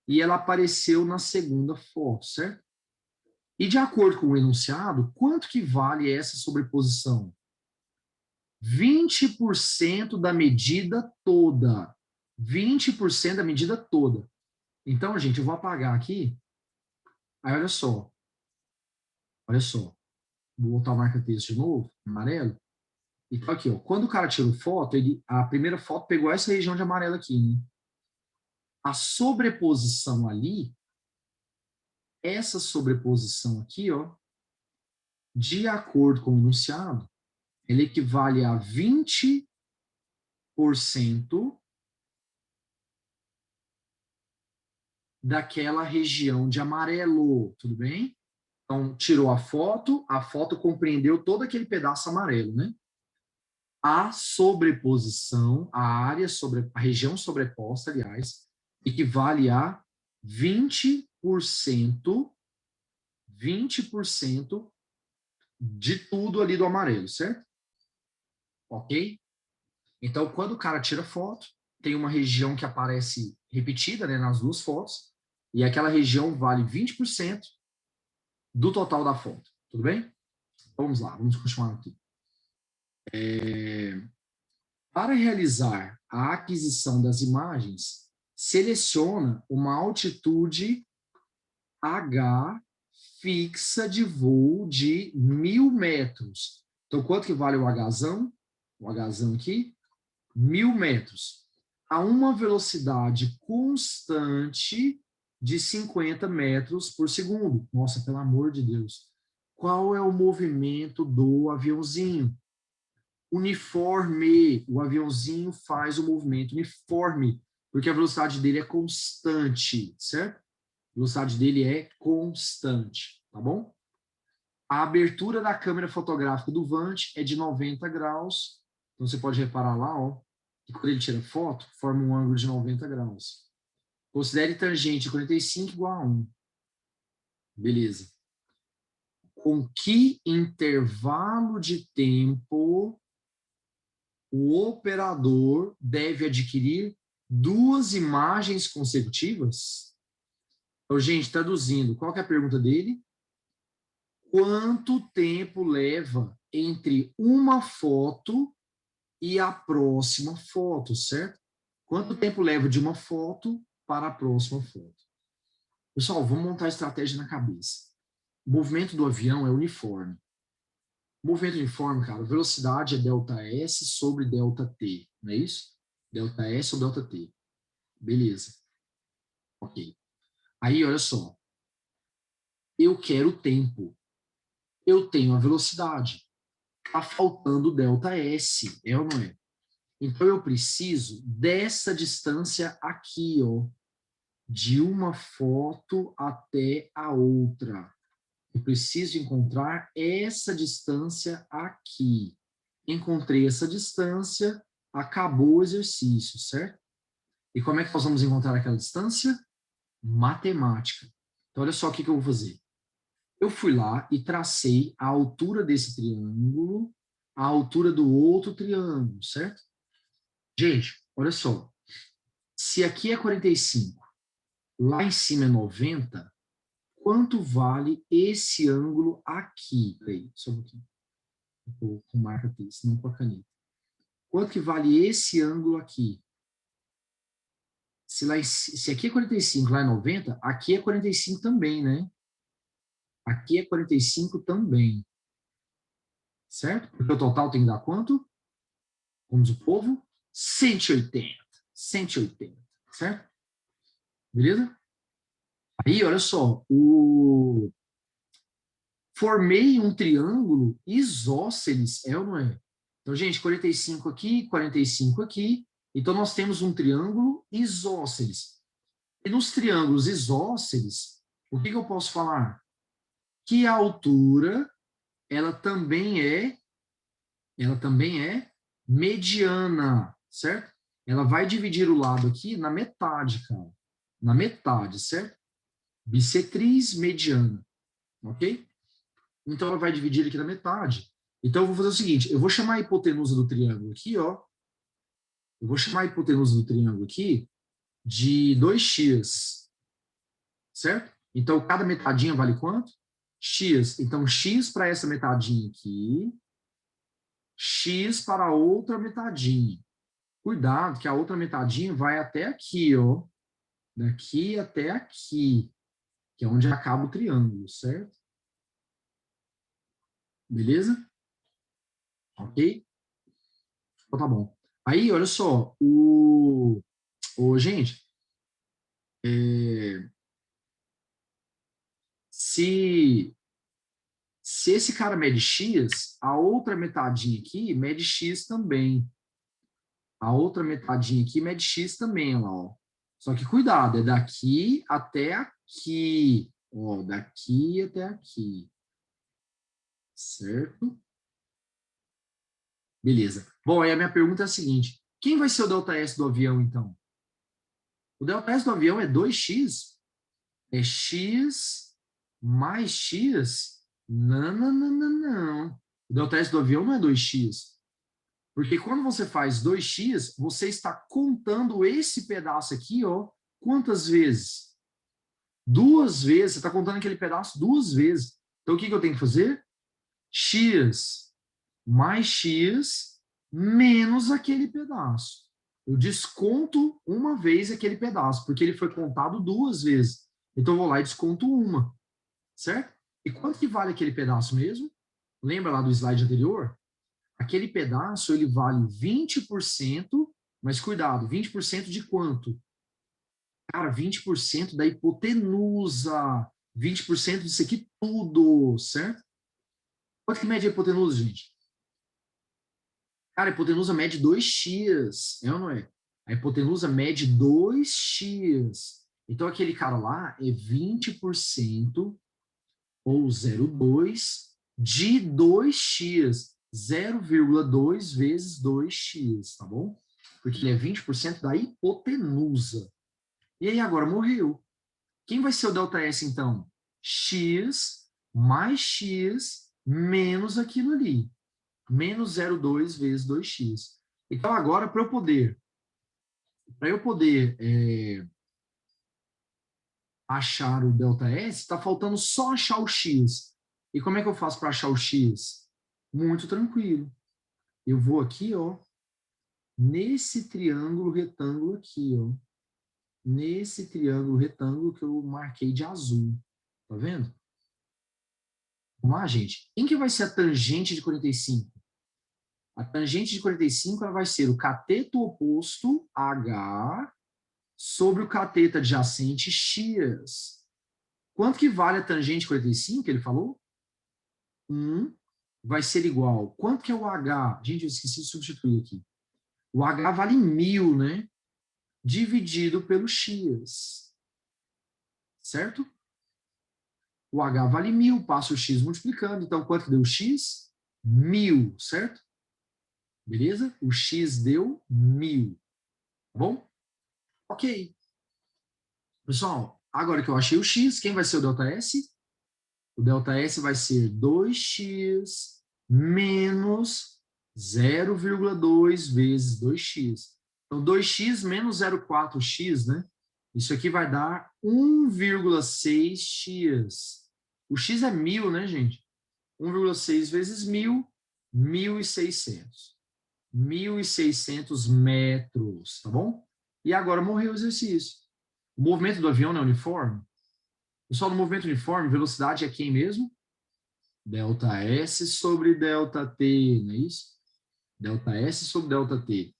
e ela apareceu na segunda foto, certo? E de acordo com o enunciado, quanto que vale essa sobreposição? 20% da medida toda. 20% da medida toda. Então, gente, eu vou apagar aqui. Aí, olha só. Olha só. Vou botar o marca-texto de novo, amarelo. Então, aqui, ó. Quando o cara tirou foto, a primeira foto pegou essa região de amarelo aqui, né? A sobreposição ali, essa sobreposição aqui, ó, de acordo com o enunciado, ele equivale a 20% daquela região de amarelo, tudo bem? Então, tirou a foto compreendeu todo aquele pedaço amarelo, né? A sobreposição, a região sobreposta, aliás, equivale a 20% de tudo ali do amarelo, certo? Ok? Então, quando o cara tira foto, tem uma região que aparece repetida, né, nas duas fotos, e aquela região vale 20% do total da foto. Tudo bem? Vamos lá, vamos continuar aqui. Para realizar a aquisição das imagens, seleciona uma altitude H fixa de voo de 1.000 metros. Então, quanto que vale o Hzão? O Hzão aqui, 1.000 metros. A uma velocidade constante de 50 metros por segundo. Nossa, pelo amor de Deus. Qual é o movimento do aviãozinho? Uniforme. O aviãozinho faz o movimento uniforme, porque a velocidade dele é constante, certo? A velocidade dele é constante, tá bom? A abertura da câmera fotográfica do Vant é de 90 graus. Então, você pode reparar lá, ó, que quando ele tira foto, forma um ângulo de 90 graus. Considere tangente 45 igual a 1. Beleza. Com que intervalo de tempo o operador deve adquirir 2 imagens consecutivas? Então, gente, traduzindo, qual que é a pergunta dele? Quanto tempo leva entre uma foto e a próxima foto, certo? Quanto tempo leva de uma foto para a próxima foto? Pessoal, vamos montar a estratégia na cabeça. O movimento do avião é uniforme. O movimento uniforme, cara, a velocidade é ΔS sobre ΔT, não é isso? ΔS ou ΔT. Beleza. Ok. Aí, olha só. Eu quero o tempo. Eu tenho a velocidade. Está faltando ΔS, é ou não é? Então, eu preciso dessa distância aqui, ó, de uma foto até a outra. Eu preciso encontrar essa distância aqui. Encontrei essa distância, acabou o exercício, certo? E como é que nós vamos encontrar aquela distância? Matemática. Então, olha só o que eu vou fazer. Eu fui lá e tracei a altura desse triângulo, a altura do outro triângulo, certo? Gente, olha só. Se aqui é 45, lá em cima é 90, quanto vale esse ângulo aqui? Peraí, só um pouquinho. Vou com marca aqui, senão com a caneta. Quanto que vale esse ângulo aqui? Se aqui é 45, lá é 90, aqui é 45 também, né? Aqui é 45 também. Certo? Porque o total tem que dar quanto? Como diz o povo? 180. 180. Certo? Beleza? Aí, olha só. Formei um triângulo isósceles, é ou não é? Então, gente, 45 aqui, 45 aqui. Então, nós temos um triângulo isósceles. E nos triângulos isósceles, o que eu posso falar? Que a altura, ela também é mediana, certo? ela vai dividir o lado aqui na metade, cara. Na metade, certo? Bissetriz mediana, ok? Então, ela vai dividir aqui na metade. Então, eu vou fazer o seguinte, eu vou chamar a hipotenusa do triângulo aqui, ó. Eu vou chamar a hipotenusa do triângulo aqui de 2x, certo? Então, cada metadinha vale quanto? X. Então, x para essa metadinha aqui, x para a outra metadinha. Cuidado que a outra metadinha vai até aqui, ó. Daqui até aqui, que é onde acaba o triângulo, certo? Beleza? Ok? Então tá bom. Aí, olha só, gente, se esse cara mede x, a outra metadinha aqui mede x também. A outra metadinha aqui mede x também, lá, ó. Só que cuidado, é daqui até aqui. Ó, daqui até aqui. Certo? Beleza. Bom, aí a minha pergunta é a seguinte. Quem vai ser o ΔS do avião, então? O ΔS do avião é 2x? É x mais x? Não, não, não, não, não. O ΔS do avião não é 2x. Porque quando você faz 2x, você está contando esse pedaço aqui, ó, quantas vezes? 2 vezes. Você está contando aquele pedaço 2 vezes. Então, o que eu tenho que fazer? X mais x menos aquele pedaço. Eu desconto uma vez aquele pedaço, porque ele foi contado 2 vezes. Então, eu vou lá e desconto uma. Certo? E quanto que vale aquele pedaço mesmo? Lembra lá do slide anterior? Aquele pedaço, ele vale 20%, mas cuidado, 20% de quanto? Cara, 20% da hipotenusa, 20% disso aqui tudo, certo? Quanto que mede a hipotenusa, gente? Cara, a hipotenusa mede 2x, é ou não é? A hipotenusa mede 2x. Então, aquele cara lá é 20% ou 0,2 de 2x. 0,2 vezes 2x, tá bom? Porque ele é 20% da hipotenusa. E aí agora morreu. Quem vai ser o ΔS então? X mais x menos aquilo ali. Menos 0,2 vezes 2x. Então agora para eu poder achar o ΔS, está faltando só achar o x. E como é que eu faço para achar o x? Muito tranquilo. Eu vou aqui, ó, nesse triângulo retângulo aqui, ó. Nesse triângulo retângulo que eu marquei de azul. Tá vendo? Vamos lá, gente. Quem que vai ser a tangente de 45? A tangente de 45 ela vai ser o cateto oposto, H, sobre o cateto adjacente, X. Quanto que vale a tangente de 45, ele falou? 1 vai ser igual. Quanto que é o H? Gente, eu esqueci de substituir aqui. O H vale 1000, né? Dividido pelo X. Certo? O H vale 1000, passa o X multiplicando. Então, quanto que deu o X? 1000, certo? Beleza? O X deu 1000. Tá bom? Ok. Pessoal, agora que eu achei o X, quem vai ser o ΔS? O ΔS vai ser 2x menos 0,2 vezes 2x. Então, 2x menos 0,4x, né? Isso aqui vai dar 1,6x. O x é 1000, né, gente? 1,6 vezes 1000, 1.600. 1.600 metros, tá bom? E agora morreu o exercício. O movimento do avião não é uniforme? Pessoal, no movimento uniforme, velocidade é quem mesmo? ΔS sobre ΔT, não é isso? ΔS sobre ΔT.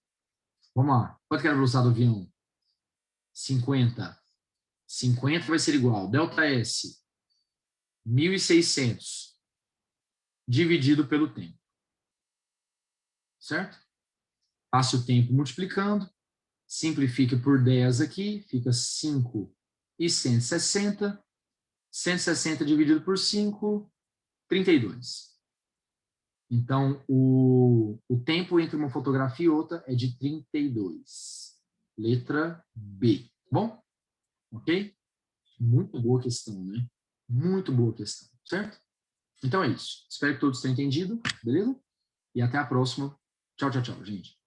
Vamos lá. Quanto que era a velocidade do avião? 50. 50 vai ser igual. ΔS, 1.600, dividido pelo tempo. Certo? Passa o tempo multiplicando. Simplifica por 10 aqui. Fica 5 e 160. 160 dividido por 5, 32. Então, o tempo entre uma fotografia e outra é de 32. Letra B. Bom? Ok? Muito boa questão, né? Muito boa questão, certo? Então é isso. Espero que todos tenham entendido, beleza? E até a próxima. Tchau, tchau, tchau, gente.